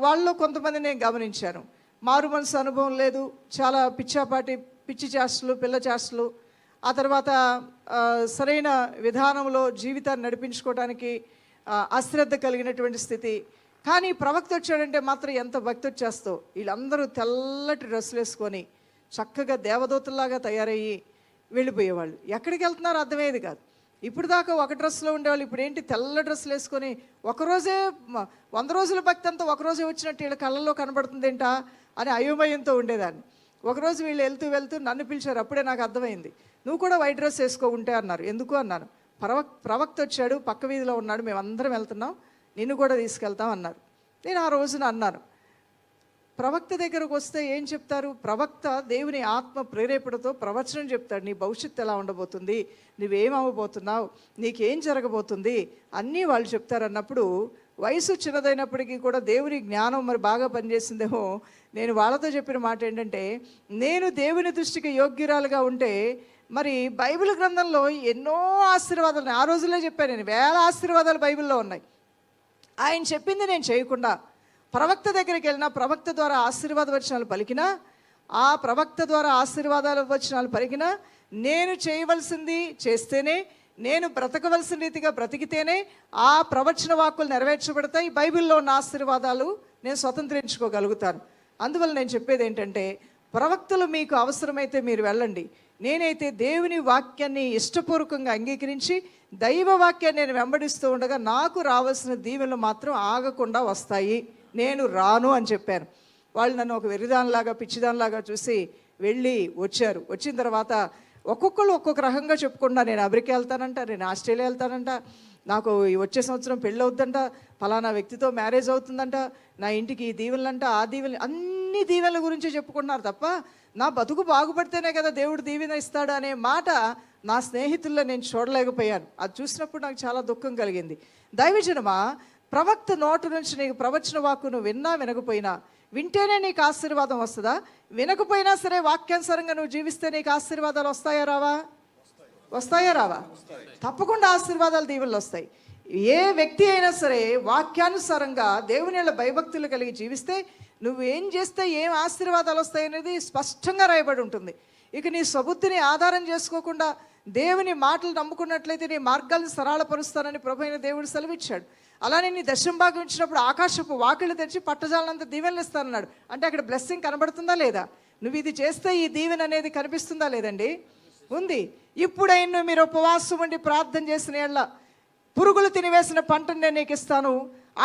వాళ్ళు కొంతమంది నేను గమనించాను. మారు మనసు అనుభవం లేదు, చాలా పిచ్చి చేష్టలు, పిల్ల చేష్టలు, ఆ తర్వాత సరైన విధానంలో జీవితాన్ని నడిపించుకోవడానికి అశ్రద్ధ కలిగినటువంటి స్థితి. కానీ ప్రవక్త వచ్చాడంటే మాత్రం ఎంత భక్తి వచ్చేస్తో వీళ్ళందరూ తెల్లటి డ్రెస్సులు వేసుకొని చక్కగా దేవదూతల్లాగా తయారయ్యి వెళ్ళిపోయేవాళ్ళు. ఎక్కడికి వెళ్తున్నారో అర్థమయ్యేది కాదు. ఇప్పుడు దాకా ఒక డ్రెస్లో ఉండేవాళ్ళు, ఇప్పుడు ఏంటి తెల్ల డ్రెస్సులు వేసుకొని ఒకరోజే 100 రోజుల భక్తి అంతా ఒకరోజే వచ్చినట్టు వీళ్ళ కళ్ళల్లో కనబడుతుంది ఏంటా అని అయోమయంతో ఉండేదాన్ని. ఒకరోజు వీళ్ళు వెళ్తూ నన్ను పిలిచారు. అప్పుడే నాకు అర్థమైంది. నువ్వు కూడా వైట్ డ్రెస్ వేసుకో ఉంటే అన్నారు. ఎందుకు అన్నాను. ప్రవక్త వచ్చాడు, పక్క వీధిలో ఉన్నాడు, మేమందరం వెళ్తున్నాం, నిన్ను కూడా తీసుకెళ్తాం అన్నారు. నేను ఆ రోజున అన్నాను, ప్రవక్త దగ్గరకు వస్తే ఏం చెప్తారు? ప్రవక్త దేవుని ఆత్మ ప్రేరేపణతో ప్రవచనం చెప్తాడు. నీ భవిష్యత్తు ఎలా ఉండబోతుంది, నువ్వేమవ్వబోతున్నావు, నీకేం జరగబోతుంది అన్నీ వాళ్ళు చెప్తారు. అన్నప్పుడు వయసు చిన్నదైనప్పటికీ కూడా దేవుని జ్ఞానం మరి బాగా పనిచేసిందేమో. నేను వాళ్ళతో చెప్పిన మాట ఏంటంటే, నేను దేవుని దృష్టికి యోగ్యురాలుగా ఉంటే మరి బైబిల్ గ్రంథంలో ఎన్నో ఆశీర్వాదాలు, ఆ రోజుల్లో చెప్పాను నేను, 1000 ఆశీర్వాదాలు బైబిల్లో ఉన్నాయి. ఆయన చెప్పింది నేను చేయకుండా ప్రవక్త దగ్గరికి వెళ్ళినా, ప్రవక్త ద్వారా ఆశీర్వాద వచనాలు పలికినా, ఆ ప్రవక్త ద్వారా ఆశీర్వాదాల వచనాలు పలికినా, నేను చేయవలసింది చేస్తేనే, నేను బ్రతకవలసిన రీతిగా బ్రతికితేనే ఆ ప్రవచన వాక్కులు నెరవేర్చబడతాయి. బైబిల్లో ఉన్న ఆశీర్వాదాలు నేను స్వతంత్రించుకోగలుగుతాను. అందువల్ల నేను చెప్పేది ఏంటంటే, ప్రవక్తలు మీకు అవసరమైతే మీరు వెళ్ళండి. నేనైతే దేవుని వాక్యాన్ని ఇష్టపూర్వకంగా అంగీకరించి దైవ వాక్యాన్ని నేను వెంబడిస్తూ ఉండగా నాకు రావాల్సిన దీవెనలు మాత్రం ఆగకుండా వస్తాయి, నేను రాను అని చెప్పాను. వాళ్ళు నన్ను ఒక వెర్రిదానిలాగా, పిచ్చిదానిలాగా చూసి వెళ్ళి వచ్చారు. వచ్చిన తర్వాత ఒక్కొక్కరు ఒక్కొక్క రకంగా చెప్పుకున్నా, నేను అమెరికా వెళ్తానంట, నేను ఆస్ట్రేలియా వెళ్తానంట, నాకు వచ్చే సంవత్సరం పెళ్ళి అవుతుందంట, ఫలానా వ్యక్తితో మ్యారేజ్ అవుతుందంట, నా ఇంటికి ఈ దీవెనలంట, ఆ దీవెనలు, అన్ని దీవెనల గురించి చెప్పుకున్నారు తప్ప నా బతుకు బాగుపడితేనే కదా దేవుడు దీవెన ఇస్తాడు అనే మాట నా స్నేహితుల్లో నేను చూడలేకపోయాను. అది చూసినప్పుడు నాకు చాలా దుఃఖం కలిగింది. దైవజనమా, ప్రవక్త నోటు నుంచి నీకు ప్రవచన వాక్కు నువ్వు విన్నా వినకపోయినా, వింటేనే నీకు ఆశీర్వాదం వస్తుందా? వినకపోయినా సరే వాక్యానుసారంగా నువ్వు జీవిస్తే నీకు ఆశీర్వాదాలు వస్తాయా రావా? వస్తాయా రావా? తప్పకుండా ఆశీర్వాదాలు, దీవెనలు వస్తాయి. ఏ వ్యక్తి అయినా సరే వాక్యానుసారంగా దేవుని యొక్క భయభక్తులు కలిగి జీవిస్తే నువ్వు ఏం చేస్తే ఏం ఆశీర్వాదాలు వస్తాయి అనేది స్పష్టంగా రాయబడి ఉంటుంది. ఇక నీ స్వబుద్ధిని ఆధారం చేసుకోకుండా దేవుని మాటలు నమ్ముకున్నట్లయితే నీ మార్గాలను సరళపరుస్తానని ప్రభువైన దేవుడు సెలవిచ్చాడు. అలానే నీ దశమ భాగం ఇచ్చినప్పుడు ఆకాశపు వాకిళ్ళు తెచ్చి పట్టజాలనంత దీవెనలు ఇస్తానన్నాడు. అంటే అక్కడ బ్లెస్సింగ్ కనబడుతుందా లేదా? నువ్వు ఇది చేస్తే ఈ దీవెన అనేది కనిపిస్తుందా లేదండి? ఉంది. ఇప్పుడైనా మీరు ఉపవాసం ఉండి ప్రార్థన చేసిన యెడల పురుగులు తినివేసిన పంటను నేను నీకు ఇస్తాను,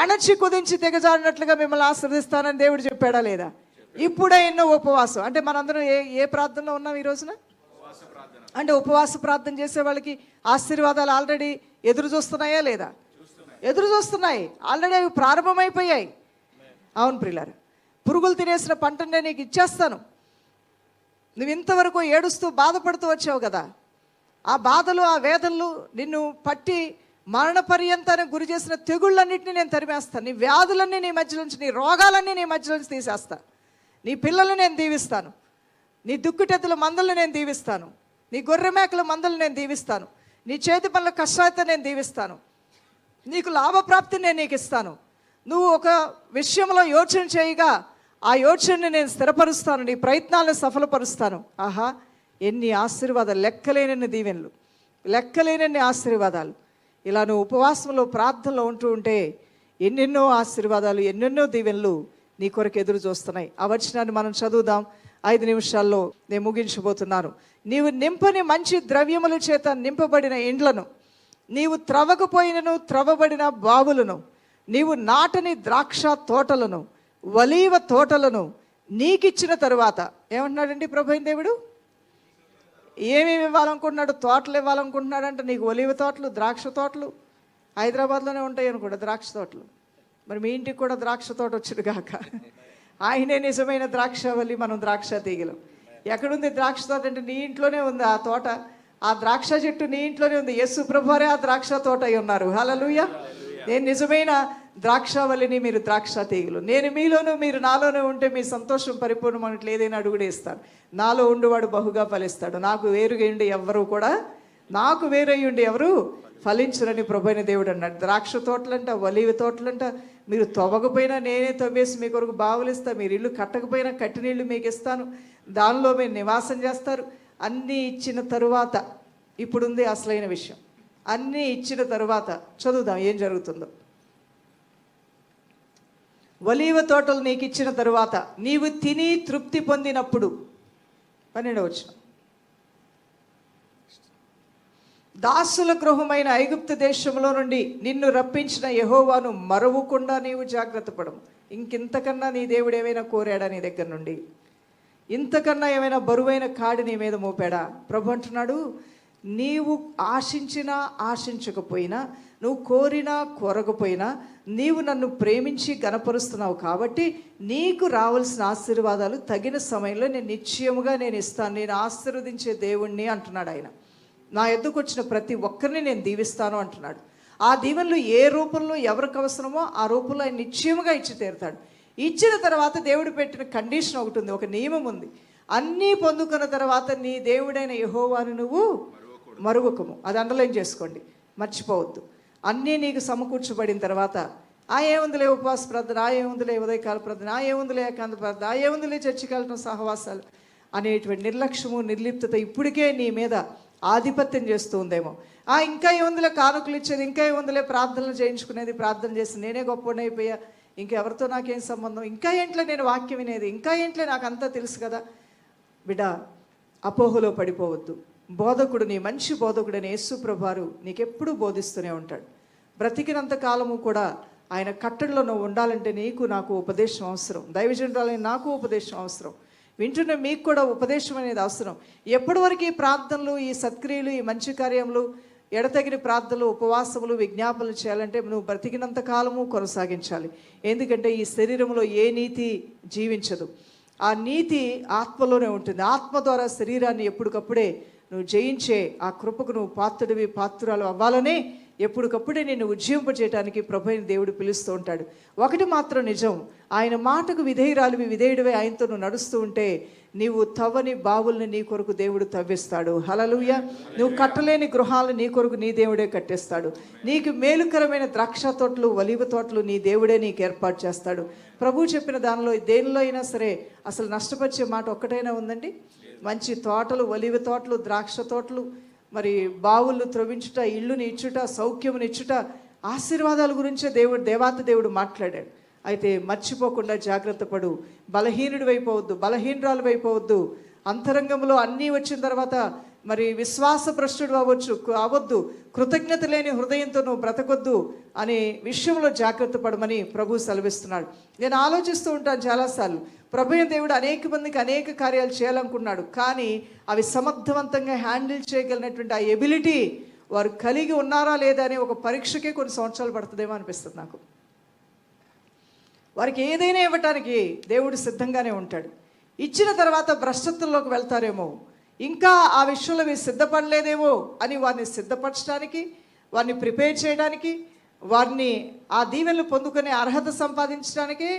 అణచి కుదించి దిగజాడినట్లుగా మిమ్మల్ని ఆశీర్వదిస్తానని దేవుడు చెప్పాడా లేదా? ఇప్పుడైనా ఉపవాసం అంటే మనందరం ఏ ప్రార్థనలో ఉన్నాం ఈ రోజున? అంటే ఉపవాస ప్రార్థన చేసే వాళ్ళకి ఆశీర్వాదాలు ఆల్రెడీ ఎదురు చూస్తున్నాయా లేదా? ఎదురు చూస్తున్నాయి. ఆల్రెడీ అవి ప్రారంభమైపోయాయి. అవును ప్రియులారా, పురుగులు తినేసిన పంటను నేను నీకు ఇచ్చేస్తాను. నువ్వు ఇంతవరకు ఏడుస్తూ బాధపడుతూ వచ్చావు కదా, ఆ బాధలు ఆ వేదనలు నిన్ను పట్టి మరణ పర్యంతానికి గురి చేసిన తెగుళ్ళన్నింటినీ నేను తరిమేస్తాను. నీ వ్యాధులన్నీ నీ మధ్య నుంచి, నీ రోగాలన్నీ నీ మధ్య నుంచి తీసేస్తా. నీ పిల్లల్ని నేను దీవిస్తాను, నీ దుక్కుటెత్తుల మందలను నేను దీవిస్తాను, నీ గొర్రె మేకల మందలను నేను దీవిస్తాను, నీ చేతి పనుల కష్టాయిత నేను దీవిస్తాను, నీకు లాభప్రాప్తిని నేను నీకు ఇస్తాను. నువ్వు ఒక విషయంలో యోచన చేయగా ఆ యోచనని నేను స్థిరపరుస్తాను, నీ ప్రయత్నాలను సఫలపరుస్తాను. ఆహా, ఎన్ని ఆశీర్వాదాలు, లెక్కలేనన్ని దీవెనలు, లెక్కలేనన్ని ఆశీర్వాదాలు. ఇలా నువ్వు ఉపవాసంలో ప్రార్థనలో ఉంటూ ఉంటే ఎన్నెన్నో ఆశీర్వాదాలు, ఎన్నెన్నో దీవెనలు నీ కొరకు ఎదురు చూస్తున్నాయి. ఆ వచనాన్ని మనం చదువుదాం. 5 నిమిషాల్లో నేను ముగించబోతున్నాను. నీవు నింపని మంచి ద్రవ్యముల చేత నింపబడిన ఇండ్లను, నీవు త్రవ్వకపోయినను త్రవ్వబడిన బావులను, నీవు నాటని ద్రాక్ష తోటలను, ఒలీవ తోటలను నీకిచ్చిన తరువాత ఏమంటున్నాడండి ప్రభువైన దేవుడు? ఏమేమి ఇవ్వాలనుకుంటున్నాడు? తోటలు ఇవ్వాలనుకుంటున్నాడు అంటే నీకు ఒలీవ తోటలు, ద్రాక్ష తోటలు. హైదరాబాద్లోనే ఉంటాయి అనుకోండి ద్రాక్ష తోటలు. మరి మీ ఇంటికి కూడా ద్రాక్ష తోట వచ్చుడు కాక. ఆయనే నిజమైన ద్రాక్షవల్లి, మనం ద్రాక్ష తీగలం. ఎక్కడుంది ద్రాక్ష తోట అంటే నీ ఇంట్లోనే ఉంది ఆ తోట. ఆ ద్రాక్ష చెట్టు నీ ఇంట్లోనే ఉంది. యేసు ప్రభువారే ఆ ద్రాక్ష తోట అయి ఉన్నారు. హల్లెలూయా. నేను నిజమైన ద్రాక్షవల్లిని, మీరు ద్రాక్ష తీగలు. నేను మీలోనూ మీరు నాలోనూ ఉంటే మీ సంతోషం పరిపూర్ణమైనట్లు ఏదైనా అడుగుడే ఇస్తాను. నాలో ఉండువాడు బహుగా ఫలిస్తాడు. నాకు వేరుగా ఉండి ఎవరు కూడా, నాకు వేరై ఉండి ఎవరు ఫలించరని ప్రభువైన దేవుడు అన్నాడు. ద్రాక్ష తోటలంట, ఒలీవ తోటలంట, మీరు తవ్వకపోయినా నేనే తవ్వేసి మీ కొరకు బావులు ఇస్తాను. మీరు ఇల్లు కట్టకపోయినా కట్టి నీళ్లు మీకు ఇస్తాను, దానిలో మీరు నివాసం చేస్తారు. అన్నీ ఇచ్చిన తరువాత ఇప్పుడుంది అసలైన విషయం. అన్నీ ఇచ్చిన తరువాత చదువుదాం ఏం జరుగుతుందో. ఒలీవ తోటలు నీకు ఇచ్చిన తరువాత నీవు తిని తృప్తి పొందినప్పుడు, 12వ వచనం, దాసుల గృహమైన ఐగుప్తు దేశంలో నుండి నిన్ను రప్పించిన యెహోవాను మరవకుండా నీవు జాగ్రత్త పడము. ఇంకింతకన్నా నీ దేవుడు ఏమైనా కోరాడా నీ దగ్గర నుండి? ఇంతకన్నా ఏమైనా బరువైన కాడి నీ మీద మోపాడా? ప్రభు అంటున్నాడు, నీవు ఆశించినా ఆశించకపోయినా, నువ్వు కోరినా కోరకపోయినా, నీవు నన్ను ప్రేమించి గణపరుస్తున్నావు కాబట్టి నీకు రావాల్సిన ఆశీర్వాదాలు తగిన సమయంలో నేను నిశ్చయముగా నేను ఇస్తాను. నేను ఆశీర్వదించే దేవుణ్ణి అంటున్నాడు ఆయన. నా ఎద్దుకు వచ్చిన ప్రతి ఒక్కరిని నేను దీవిస్తాను అంటున్నాడు. ఆ దీవెనలు ఏ రూపంలో ఎవరికి అవసరమో ఆ రూపంలో ఆయన నిశ్చయముగా ఇచ్చి తీరుతాడు. ఇచ్చిన తర్వాత దేవుడు పెట్టిన కండిషన్ ఒకటి ఉంది, ఒక నియమం ఉంది. అన్నీ పొందుకున్న తర్వాత నీ దేవుడైన యెహోవాను నువ్వు మరువకము. అది అండర్లైన్ చేసుకోండి, మర్చిపోవద్దు. అన్నీ నీకు సమకూర్చబడిన తర్వాత ఏముందిలే ఉపవాస ప్రార్థన, ఏముందిలే ఉదయకాల ప్రార్థన, ఏముందిలే ఏకాంత ప్రార్థన, ఏముందిలే చర్చికి వెళ్ళటం, సహవాసాలు అనేటువంటి నిర్లక్ష్యము, నిర్లిప్తత ఇప్పటికే నీ మీద ఆధిపత్యం చేస్తూ ఉందేమో. ఇంకా ఏముందిలే కానుకలు ఇచ్చేది, ఇంకా ఏముందిలే ప్రార్థనలు చేయించుకునేది, ప్రార్థన చేసి నేనే గొప్పనైపోయా, ఇంకెవరితో నాకేం సంబంధం, ఇంకా ఏంట్లో నేను వాక్యం వినేది, ఇంకా ఏంట్లో నాకు అంతా తెలుసు కదా. బిడ్డ, అపోహలో పడిపోవద్దు. బోధకుడు, నీ మంచి బోధకుడని యేసు ప్రభువారు నీకెప్పుడూ బోధిస్తూనే ఉంటాడు. బ్రతికినంత కాలము కూడా ఆయన కట్టడిలో నువ్వు ఉండాలంటే నీకు నాకు ఉపదేశం అవసరం. దైవజనురాలని నాకు ఉపదేశం అవసరం. వింటున్న మీకు కూడా ఉపదేశం అనేది అవసరం. ఎప్పటి వరకు ఈ ప్రార్థనలు, ఈ సత్క్రియలు, ఈ మంచి కార్యములు, ఎడతగిన ప్రార్థనలు, ఉపవాసములు, విజ్ఞాపనలు చేయాలంటే నువ్వు బ్రతికినంత కాలము కొనసాగించాలి. ఎందుకంటే ఈ శరీరంలో ఏ నీతి జీవించదు. ఆ నీతి ఆత్మలోనే ఉంటుంది. ఆత్మ ద్వారా శరీరాన్ని ఎప్పటికప్పుడే నువ్వు జయించే ఆ కృపకు నువ్వు పాత్రుడివి పాత్రురాలు అవ్వాలని ఎప్పటికప్పుడే నిన్ను ఉజ్జీంపచేయడానికి ప్రభు అయిన దేవుడు పిలుస్తూ ఉంటాడు. ఒకటి మాత్రం నిజం, ఆయన మాటకు విధేయుడివే ఆయనతో నువ్వు నడుస్తూ ఉంటే నీవు తవ్వని బావుల్ని నీ కొరకు దేవుడు తవ్విస్తాడు. హల్లెలూయా. నువ్వు కట్టలేని గృహాలను నీ కొరకు నీ దేవుడే కట్టేస్తాడు. నీకు మేలుకరమైన ద్రాక్ష తోటలు ఒలీవ తోటలు నీ దేవుడే నీకు ఏర్పాటు చేస్తాడు. ప్రభు చెప్పిన దానిలో దేనిలో అయినా సరే అసలు నష్టపరిచే మాట ఒక్కటైనా ఉందండి? మంచి తోటలు, ఒలీవ తోటలు, ద్రాక్ష తోటలు, మరి బావులు త్రవ్వించుట, ఇల్లుని ఇచ్చుట, సౌఖ్యమునిచ్చుట, ఆశీర్వాదాల గురించే దేవాతి దేవుడు మాట్లాడాడు. అయితే మర్చిపోకుండా జాగ్రత్త పడు. బలహీనుడి వైపోవద్దు, బలహీనరాలు వైపోవద్దు. అంతరంగంలో అన్నీ వచ్చిన తర్వాత మరి విశ్వాస భ్రష్టుడు అవ్వద్దు, కృతజ్ఞత లేని హృదయంతో నువ్వు బ్రతకొద్దు అనే విషయంలో జాగ్రత్త పడమని ప్రభు సెలవిస్తున్నాడు. నేను ఆలోచిస్తూ ఉంటాను చాలాసార్లు, ప్రభు దేవుడు అనేక మందికి అనేక కార్యాలు చేయాలనుకున్నాడు, కానీ అవి సమర్థవంతంగా హ్యాండిల్ చేయగలిగినటువంటి ఆ ఎబిలిటీ వారు కలిగి ఉన్నారా లేదా అనే ఒక పరీక్షకే కొన్ని సంవత్సరాలు పడుతుందేమో అనిపిస్తుంది నాకు. వారికి ఏదైనా ఇవ్వటానికి దేవుడు సిద్ధంగానే ఉంటాడు. ఇచ్చిన తర్వాత భ్రష్టత్వంలోకి వెళ్తారేమో, ఇంకా ఆ విషయంలో మీరు సిద్ధపడలేదేమో అని వారిని సిద్ధపరచడానికి, వారిని ప్రిపేర్ చేయడానికి, వారిని ఆ దీవెనలు పొందుకునే అర్హత సంపాదించడానికి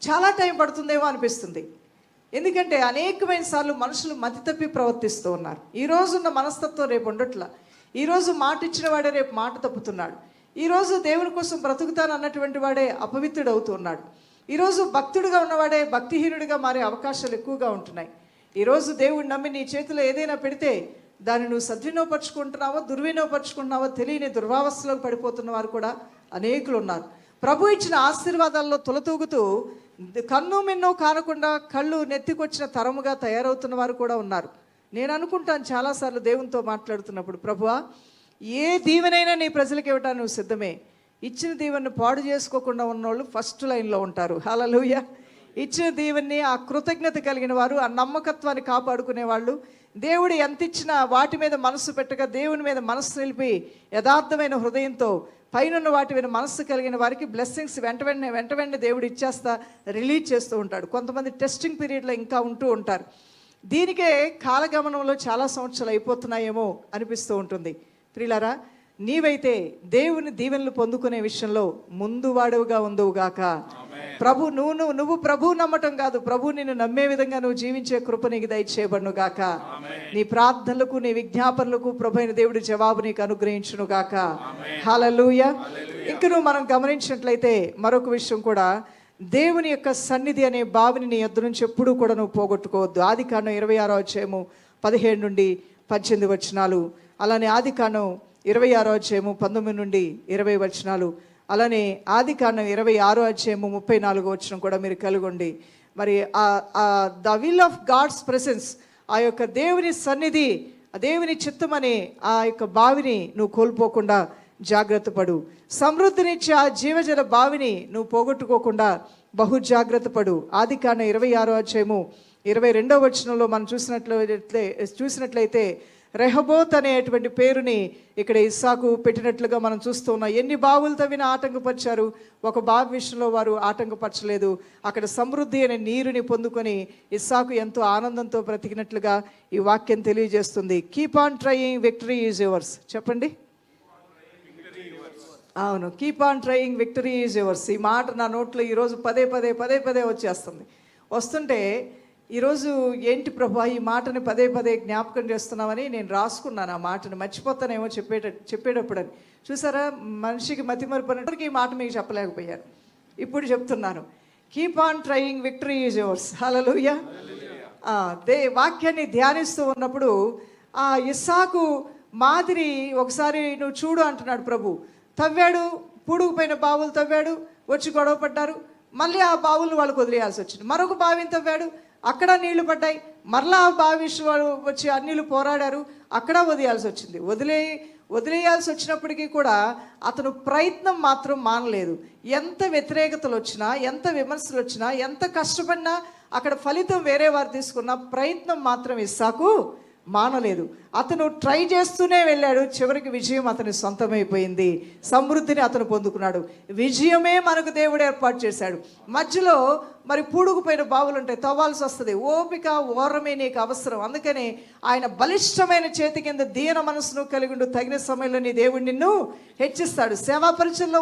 చాలా టైం పడుతుందేమో అనిపిస్తుంది. ఎందుకంటే అనేకమైన సార్లు మనుషులు మతి తప్పి ప్రవర్తిస్తూ ఉన్నారు. ఈరోజున్న మనస్తత్వం రేపు ఉండట్లా. ఈరోజు మాట ఇచ్చిన వాడే రేపు మాట తప్పుతున్నాడు. ఈరోజు దేవుని కోసం బ్రతుకుతాను అన్నటువంటి వాడే అపవిత్రుడు అవుతున్నాడు. ఈరోజు భక్తుడిగా ఉన్నవాడే భక్తిహీనుడిగా మారే అవకాశాలు ఎక్కువగా ఉంటున్నాయి. ఈరోజు దేవుడు నమ్మి నీ చేతిలో ఏదైనా పెడితే దాన్ని నువ్వు సద్వినియోగపరుచుకుంటున్నావో దుర్వినియోగపరుచుకుంటున్నావో తెలియని దుర్వావస్థలోకి పడిపోతున్న వారు కూడా అనేకులు ఉన్నారు. ప్రభు ఇచ్చిన ఆశీర్వాదాల్లో తొలతూగుతూ కన్ను మిన్నో కానకుండా కళ్ళు నెత్తికొచ్చిన తరముగా తయారవుతున్న వారు కూడా ఉన్నారు. నేను అనుకుంటాను చాలాసార్లు దేవునితో మాట్లాడుతున్నప్పుడు, ప్రభువా ఏ దీవెనైనా నీ ప్రజలకు ఇవ్వటానికి నువ్వు సిద్ధమే. ఇచ్చిన దీవెన్ని పాడు చేసుకోకుండా ఉన్నోళ్ళు ఫస్ట్ లైన్లో ఉంటారు. హల్లెలూయా. ఇచ్చిన దీవెన్ని, ఆ కృతజ్ఞత కలిగిన వారు, ఆ నమ్మకత్వాన్ని కాపాడుకునే వాళ్ళు, దేవుడు ఎంత ఇచ్చినా వాటి మీద మనస్సు పెట్టగా దేవుని మీద మనస్సు నిలిపి యథార్థమైన హృదయంతో పైన వాటి మీద మనస్సు కలిగిన వారికి బ్లెస్సింగ్స్ వెంట వెంటనే దేవుడు ఇచ్చేస్తా రిలీజ్ చేస్తూ ఉంటాడు. కొంతమంది టెస్టింగ్ పీరియడ్లో ఇంకా ఉంటూ ఉంటారు. దీనికే కాలగమనంలో చాలా సంవత్సరాలు అయిపోతున్నాయేమో అనిపిస్తూ ఉంటుంది. ప్రియులారా, నీవైతే దేవుని దీవెనలు పొందుకునే విషయంలో ముందు వాడువుగా ఉందువుగాక. ప్రభు నువ్వు ప్రభు నమ్మటం కాదు, ప్రభు నిన్ను నమ్మే విధంగా నువ్వు జీవించే కృప నీకు దయచేయబడును గాక. నీ ప్రార్థనలకు, నీ విజ్ఞాపనలకు ప్రభు అయిన దేవుడి జవాబు నీకు అనుగ్రహించును గాక. హల్లెలూయా. ఇంక నువ్వు మనం గమనించినట్లయితే మరొక విషయం కూడా, దేవుని యొక్క సన్నిధి అనే బావిని నీ యొద్ద నుంచి ఎప్పుడూ కూడా నువ్వు పోగొట్టుకోవద్దు. ఆదికాండం 26వ అధ్యాయము 17 నుండి 18 వచనాలు, అలానే ఆదికాండం 26వ అధ్యాయము 19 నుండి 20 వచనాలు, అలానే ఆదికాండం 26వ అధ్యాయము 34వ వచనం కూడా మీరు కలుగొండి. మరి the will of God's presence, ఆ యొక్క దేవుని సన్నిధి, ఆ దేవుని చిత్తం అనే ఆ యొక్క బావిని నువ్వు కోల్పోకుండా జాగ్రత్త పడు. సమృద్ధినిచ్చే ఆ జీవజల బావిని నువ్వు పోగొట్టుకోకుండా బహు జాగ్రత్త పడు. ఆదికాండం 26వ అధ్యాయము 22వ వచనంలో మనం చూసినట్లయితే రెహబోత్ అనేటువంటి పేరుని ఇక్కడ ఇస్సాకు పెట్టినట్లుగా మనం చూస్తూ ఉన్నాం. ఎన్ని బావులు తవ్వినా ఆటంకపరిచారు, ఒక బావి విషయంలో వారు ఆటంకపరచలేదు. అక్కడ సమృద్ధి అనే నీరుని పొందుకొని ఇస్సాకు ఎంతో ఆనందంతో బ్రతికినట్లుగా ఈ వాక్యం తెలియజేస్తుంది. Keep on trying, victory is yours. చెప్పండి. అవును, keep on trying, victory is yours. ఈ మాట నా నోట్లో ఈరోజు పదే పదే వచ్చేస్తుంది. వస్తుంటే ఈరోజు ఏంటి ప్రభా ఈ మాటని పదే జ్ఞాపకం చేస్తున్నామని నేను రాసుకున్నాను. ఆ మాటని మర్చిపోతానేమో చెప్పేటప్పుడు అని. చూసారా, మనిషికి మతిమరుపునప్పటికీ ఈ మాట మీకు చెప్పలేకపోయాను. ఇప్పుడు చెప్తున్నాను, keep on trying, victory is yours. హల్లెలూయా. వాక్యాన్ని ధ్యానిస్తూ ఉన్నప్పుడు ఆ ఇస్సాకు మాదిరి ఒకసారి నువ్వు చూడు అంటున్నాడు ప్రభు. తవ్వాడు, పూడుకుపోయిన బావులు తవ్వాడు, వచ్చి గొడవ పడ్డారు. మళ్ళీ ఆ బావులను వాళ్ళకు వదిలేయాల్సి వచ్చింది. మరొక బావిని తవ్వాడు, అక్కడ నీళ్లు పడ్డాయి. మరలా ఆ బావి వాళ్ళు వచ్చి ఆ నీళ్ళు పోరాడారు, అక్కడ వదిలేయాల్సి వచ్చింది. వదిలేయాల్సి వచ్చినప్పటికీ కూడా అతను ప్రయత్నం మాత్రం మానలేదు. ఎంత వ్యతిరేకతలు వచ్చినా, ఎంత విమర్శలు వచ్చినా, ఎంత కష్టపడినా, అక్కడ ఫలితం వేరే వారు తీసుకున్న ప్రయత్నం మాత్రం ఇస్సాకు మానలేదు. అతను ట్రై చేస్తూనే వెళ్ళాడు. చివరికి విజయం అతని సొంతమైపోయింది. సమృద్ధిని అతను పొందుకున్నాడు. విజయమే మనకు దేవుడు ఏర్పాటు చేశాడు. మధ్యలో మరి పూడుకుపోయిన బావులు ఉంటాయి, తవ్వాల్సి వస్తుంది. ఓపిక ఓరమే నీకు అవసరం. అందుకని ఆయన బలిష్టమైన చేతి కింద దీన మనసును కలిగి ఉండు, తగిన సమయంలో నీ దేవుడు నిన్ను హెచ్చిస్తాడు. సేవా పరిచయంలో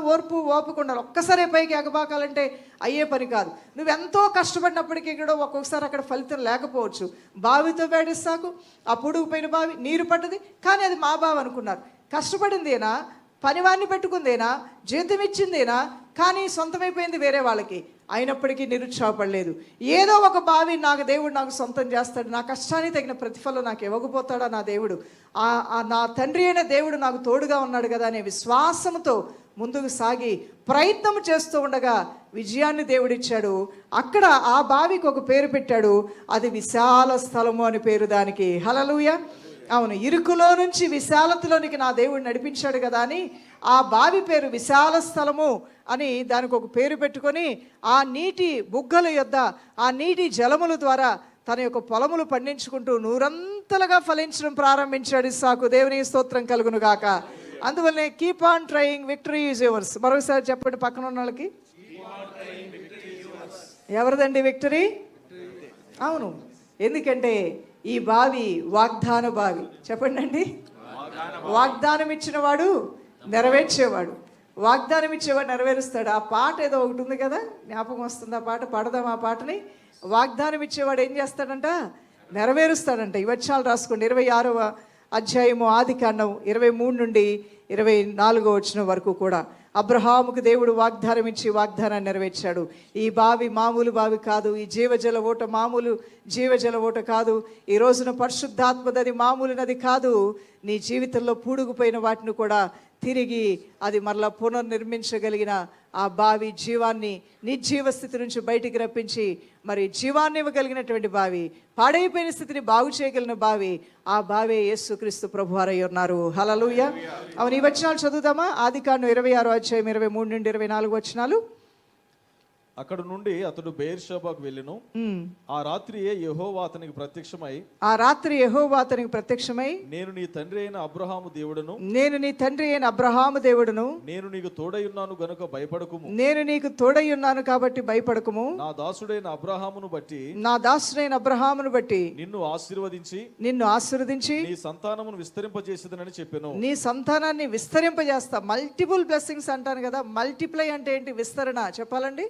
ఓపిక ఉండాలి. ఒక్కసారి పైకి ఎగబాకాలంటే అయ్యే పని కాదు. నువ్వెంతో కష్టపడినప్పటికీ కూడా ఒక్కొక్కసారి అక్కడ ఫలితం లేకపోవచ్చు. బావితో వేడిస్తాకు, ఆ పూడుకుపోయిన బావి నీరు పడ్డది, కానీ అది మా బావి అనుకున్నారు. కష్టపడిందేనా, పనివాడిని పెట్టుకుందేనా, జీతం ఇచ్చిందేనా, కానీ సొంతమైపోయింది వేరే వాళ్ళకి. అయినప్పటికీ నిరుత్సాహపడలేదు. ఏదో ఒక బావి దేవుడు నాకు సొంతం చేస్తాడు, నా కష్టానికి తగిన ప్రతిఫలం నాకు ఇవ్వకపోతాడా నా దేవుడు, నా తండ్రి అయిన దేవుడు నాకు తోడుగా ఉన్నాడు కదా అనే విశ్వాసంతో ముందుకు సాగి ప్రయత్నం చేస్తూ ఉండగా విజయాన్ని దేవుడిచ్చాడు. అక్కడ ఆ బావికి ఒక పేరు పెట్టాడు, అది విశాల స్థలము అని పేరు దానికి. హల్లెలూయా. అవును, ఇరుకులో నుంచి విశాలతలోనికి నా దేవుడు నడిపించాడు కదా అని ఆ బావి పేరు విశాల స్థలము అని దానికి ఒక పేరు పెట్టుకొని ఆ నీటి బుగ్గల యొద్ద ఆ నీటి జలముల ద్వారా తన యొక్క పొలములు పండించుకుంటూ నూరంతలుగా ఫలించడం ప్రారంభించాడు ఇస్సాకు. దేవుని స్తోత్రం కలుగును గాక. అందువల్లనే keep on trying, victory is yours. మరొకసారి చెప్పండి పక్కన ఉన్న వాళ్ళకి, ఎవరిదండి విక్టరీ? అవును, ఎందుకంటే ఈ బావి వాగ్దాన బావి. చెప్పండి అండి, వాగ్దానం ఇచ్చిన వాడు నెరవేర్చేవాడు, వాగ్దానం ఇచ్చేవాడు నెరవేరుస్తాడు. ఆ పాట ఏదో ఒకటి ఉంది కదా, జ్ఞాపకం వస్తుంది, ఆ పాట పాడదాం. ఆ పాటని, వాగ్దానం ఇచ్చేవాడు ఏం చేస్తాడంట, నెరవేరుస్తాడంట. ఈ వచనాలు రాసుకోండి. 26వ అధ్యాయము ఆదికాండం 23 నుండి 24వ వచనం వరకు కూడా అబ్రహాముకు దేవుడు వాగ్దానం ఇచ్చి వాగ్దానాన్ని నెరవేర్చాడు. ఈ బావి మామూలు బావి కాదు, ఈ జీవజల ఓట మామూలు జీవజల ఓట కాదు. ఈ రోజున పరిశుద్ధాత్మ నది మామూలు నది కాదు. నీ జీవితంలో పూడుకుపోయిన వాటిని కూడా తిరిగి అది మరలా పునర్నిర్మించగలిగిన ఆ బావి జీవాన్ని నిర్జీవ స్థితి నుంచి బయటికి రప్పించి మరి జీవాన్ని ఇవ్వగలిగినటువంటి బావి, పాడైపోయిన స్థితిని బాగు చేయగలిగిన బావి, ఆ బావే యేసుక్రీస్తు ప్రభువారై ఉన్నారు. హల్లెలూయా. అవును, ఈ వచనాలు చదువుదామా? ఆదికాండం 26వ అధ్యాయం 23 నుండి 24 వచనాలు. అక్కడ నుండి అతడు బెయేర్షెబాకు వెళ్ళెను. ఆ రాత్రియే యెహోవా అతనికి ప్రత్యక్షమై నేను నీ తండ్రి అయిన అబ్రహాము దేవుడును, నేను నీకు తోడై ఉన్నాను గనుక భయపడకుము, నేను నీకు తోడై ఉన్నాను కాబట్టి భయపడకుము, నా దాసుడైన అబ్రహామును బట్టి నిన్ను ఆశీర్వదించి నీ సంతానమును విస్తరింపజేసేదనని చెప్పెను. నీ సంతానాన్ని విస్తరింపజేస్తా. మల్టిపుల్ బ్లెస్సింగ్స్ అంటాను కదా, మల్టిప్లై అంటే ఏంటి? విస్తరణ. చెప్పాలండి,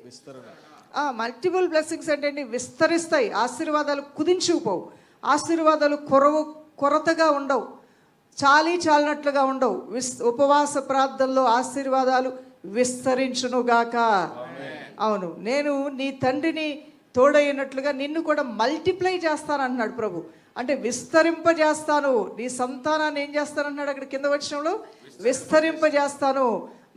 మల్టిపుల్ బ్లెస్సింగ్స్ అంటే ఏంటి? విస్తరిస్తాయి. ఆశీర్వాదాలు కుదించుకుపోవు, ఆశీర్వాదాలు కొరతగా ఉండవు, చాలినట్లుగా ఉండవు. ఉపవాస ప్రార్థనలో ఆశీర్వాదాలు విస్తరించునుగాక. అవును, నేను నీ తండ్రిని తోడైనట్లుగా నిన్ను కూడా మల్టిప్లై చేస్తాను అన్నాడు ప్రభు. అంటే విస్తరింపజేస్తాను, నీ సంతానాన్ని ఏం చేస్తానన్నాడు అక్కడ కింద వచనంలో, విస్తరింపజేస్తాను.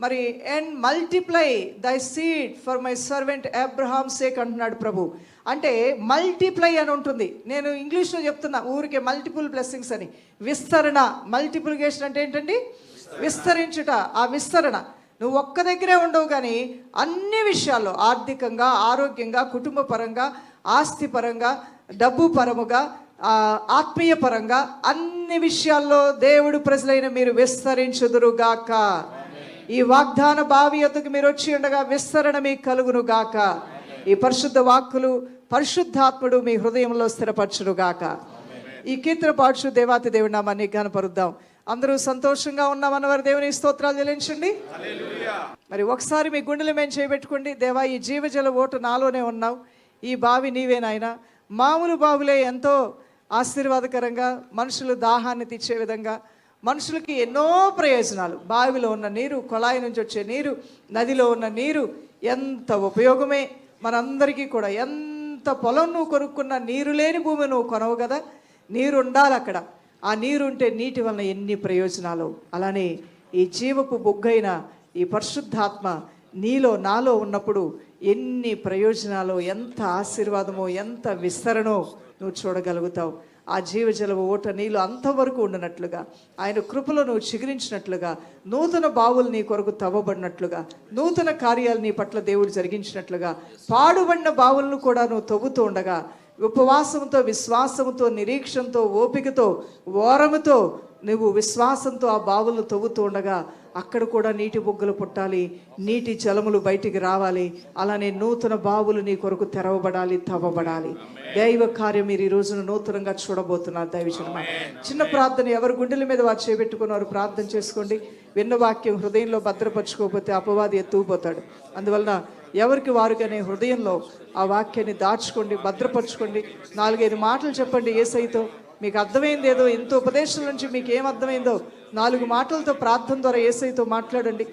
మరి అండ్ మల్టిప్లై దై seed for my servant Abraham sake అంటున్నాడు ప్రభు. అంటే మల్టిప్లై అని ఉంటుంది. నేను ఇంగ్లీష్లో చెప్తున్నా ఊరికే మల్టిపుల్ బ్లెస్సింగ్స్ అని. విస్తరణ, మల్టిప్లికేషన్ అంటే ఏంటండి? విస్తరించుట. ఆ విస్తరణ నువ్వు ఒక్క దగ్గరే ఉండవు, కానీ అన్ని విషయాల్లో ఆర్థికంగా, ఆరోగ్యంగా, కుటుంబ పరంగా, ఆస్తి పరంగా, డబ్బు పరముగా, ఆత్మీయ పరంగా అన్ని విషయాల్లో దేవుడు ప్రజలైన మీరు విస్తరించుదురుగాక. ఈ వాగ్దాన బావి యొద్దకు మీరు వచ్చి ఉండగా విస్తరణ మీకు కలుగును గాక. ఈ పరిశుద్ధ వాక్కులు పరిశుద్ధాత్ముడు మీ హృదయంలో స్థిరపరచును గాక. ఈ కీర్తన పాడుచు దేవాతి దేవుడి నామాన్ని ఘనపరుద్దాం. అందరూ సంతోషంగా ఉన్నామన్న వారు దేవుని స్తోత్రాలు చెల్లించండి. మరి ఒకసారి మీ గుండెలు మేము చేయబెట్టుకోండి. దేవా, ఈ జీవజల ఓటు నాలోనే ఉన్నావు, ఈ బావి నీవే నాయనా. మామూలు బావులే ఎంతో ఆశీర్వాదకరంగా మనుషులు దాహాన్ని తీర్చే విధంగా, మనుషులకి ఎన్నో ప్రయోజనాలు. బావిలో ఉన్న నీరు, కొళాయి నుంచి వచ్చే నీరు, నదిలో ఉన్న నీరు ఎంత ఉపయోగమే మనందరికీ కూడా. ఎంత పొలం నువ్వు కొనుక్కున్న నీరు లేని భూమి నువ్వు కొనవు కదా, నీరు ఉండాలి అక్కడ. ఆ నీరు ఉంటే నీటి వలన ఎన్ని ప్రయోజనాలు. అలానే ఈ జీవపు బొగ్గైన ఈ పరిశుద్ధాత్మ నీలో నాలో ఉన్నప్పుడు ఎన్ని ప్రయోజనాలు, ఎంత ఆశీర్వాదమో, ఎంత విస్తరణో నువ్వు చూడగలుగుతావు. ఆ జీవజల ఓట నీలో అంతవరకు ఉండనట్లుగా, ఆయన కృపలో నువ్వు చిగురించినట్లుగా, నూతన బావులు నీ కొరకు తవ్వబడినట్లుగా, నూతన కార్యాలు నీ పట్ల దేవుడు జరిగించినట్లుగా, పాడుబడిన బావులను కూడా నువ్వు తవ్వుతూ ఉండగా ఉపవాసంతో, విశ్వాసంతో, నిరీక్షణతో, ఓపికతో, ఓరముతో నువ్వు విశ్వాసంతో ఆ బావులను తవ్వుతూ ఉండగా అక్కడ కూడా నీటి బొగ్గలు పుట్టాలి, నీటి జలములు బయటికి రావాలి. అలానే నూతన బావులు నీ కొరకు తెరవబడాలి, తవ్వబడాలి. దైవ కార్యం మీరు ఈ రోజున నూతనంగా చూడబోతున్నారు. దైవజనమా, చిన్న ప్రార్థన, ఎవరు గుండెల మీద వారు చేపెట్టుకున్నారు ప్రార్థన చేసుకోండి. విన్న వాక్యం హృదయంలో భద్రపరచుకోకపోతే అపవాది ఎత్తుకుపోతాడు. అందువలన ఎవరికి వారుగానే హృదయంలో ఆ వాక్యాన్ని దాచుకోండి, భద్రపరచుకోండి. 4-5 మాటలు చెప్పండి యేసయ్యతో. మీకు అర్థమైంది ఏదో, ఇంత ఉపదేశం నుంచి మీకు ఏం అర్థమైందో 4 మాటలతో ప్రార్థన ద్వారా యేసయ్యతో మాట్లాడండి.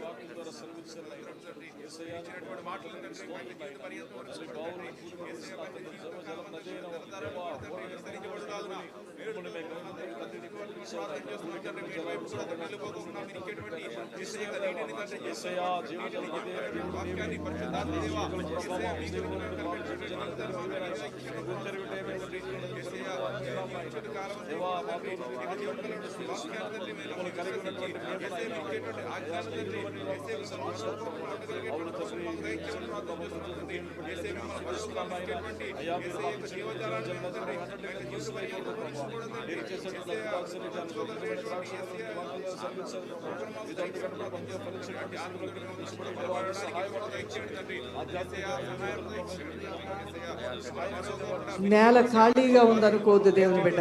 నేల ఖాళీగా ఉంది అనుకోవద్దు దేవుని బిడ్డ,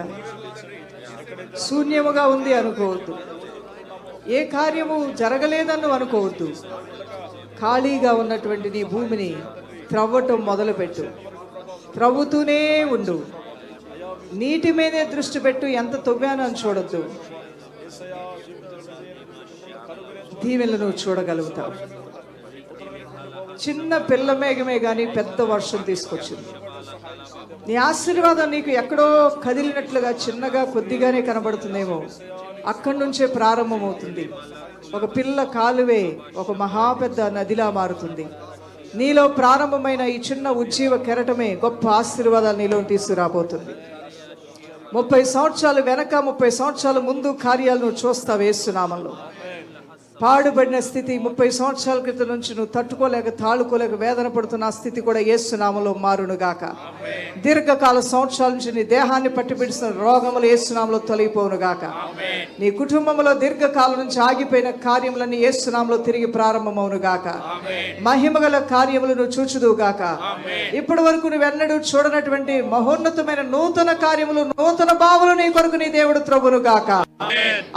శూన్యముగా ఉంది అనుకోవద్దు, ఏ కార్యము జరగలేదని అనుకోవద్దు. ఖాళీగా ఉన్నటువంటి నీ భూమిని త్రవ్వటం మొదలుపెట్టు, త్రవ్వుతూనే ఉండు. నీటి మీదే దృష్టి పెట్టు, ఎంత తవ్వాను అని చూడొద్దు. దీవెనలను చూడగలుగుతావు. చిన్న పిల్ల మేఘమే కానీ పెద్ద వర్షం తీసుకొచ్చింది. నీ ఆశీర్వాదం నీకు ఎక్కడో కదిలినట్లుగా చిన్నగా కొద్దిగానే కనబడుతుందేమో, అక్కడి నుంచే ప్రారంభమవుతుంది. ఒక పిల్ల కాలువే ఒక మహాపెద్ద నదిలా మారుతుంది. నీలో ప్రారంభమైన ఈ చిన్న ఉజ్జీవ కెరటమే గొప్ప ఆశీర్వాదాలు నీలో తీసుకురాబోతుంది. 30 సంవత్సరాలు వెనక, 30 సంవత్సరాల ముందు కార్యాలను చూస్తావు యేసు నామములో. పాడుబడిన స్థితి 30 సంవత్సరాల క్రితం నుంచి నువ్వు తట్టుకోలేక, తాళుకోలేక వేదన పడుతున్న ఆ స్థితి కూడా యేసు నామములో మారునుగాక. దీర్ఘకాల సంవత్సరాల నుంచి నీ దేహాన్ని పట్టి పిడుస్తున్న రోగములు యేసు నామములో తొలగిపోవునుగాక. నీ కుటుంబంలో దీర్ఘకాలం నుంచి ఆగిపోయిన కార్యములన్నీ యేసు నామములో తిరిగి ప్రారంభమవునుగాక. మహిమగల కార్యములు నువ్వు చూచుదువుగాక. ఇప్పటి వరకు నువ్వెన్నడూ చూడనటువంటి మహోన్నతమైన నూతన కార్యములు, నూతన బావులు నీ కొరకు నీ దేవుడు త్రవ్వునుగాక.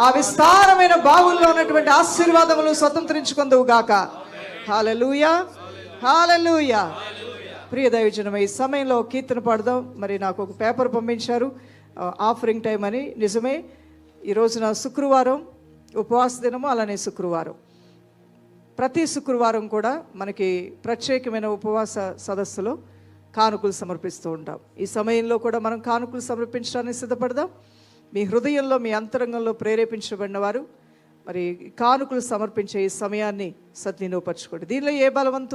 ఆ విస్తారమైన బావుల్లో ఉన్నటువంటి ఆశీర్వాదములు స్వతంత్రించుకుందువు గాక. హల్లెలూయా, హల్లెలూయా. ప్రియ దైవజనమే, ఈ సమయంలో కీర్తన పాడదాం. మరి నాకు ఒక పేపర్ పంపించారు, ఆఫరింగ్ టైం అని. నిజమే, ఈ రోజున శుక్రవారం ఉపవాస దినము, అలానే శుక్రవారం, ప్రతి శుక్రవారం కూడా మనకి ప్రత్యేకమైన ఉపవాస సదస్సులో కానుకలు సమర్పిస్తూ ఉంటాం. ఈ సమయంలో కూడా మనం కానుకలు సమర్పించడానికి సిద్ధపడదాం. మీ హృదయంలో, మీ అంతరంగంలో ప్రేరేపించబడిన వారు మరి కానుకలు సమర్పించే ఈ సమయాన్ని సద్వినియోగపరచుకోండి. దీనిలో ఏ బలవంతు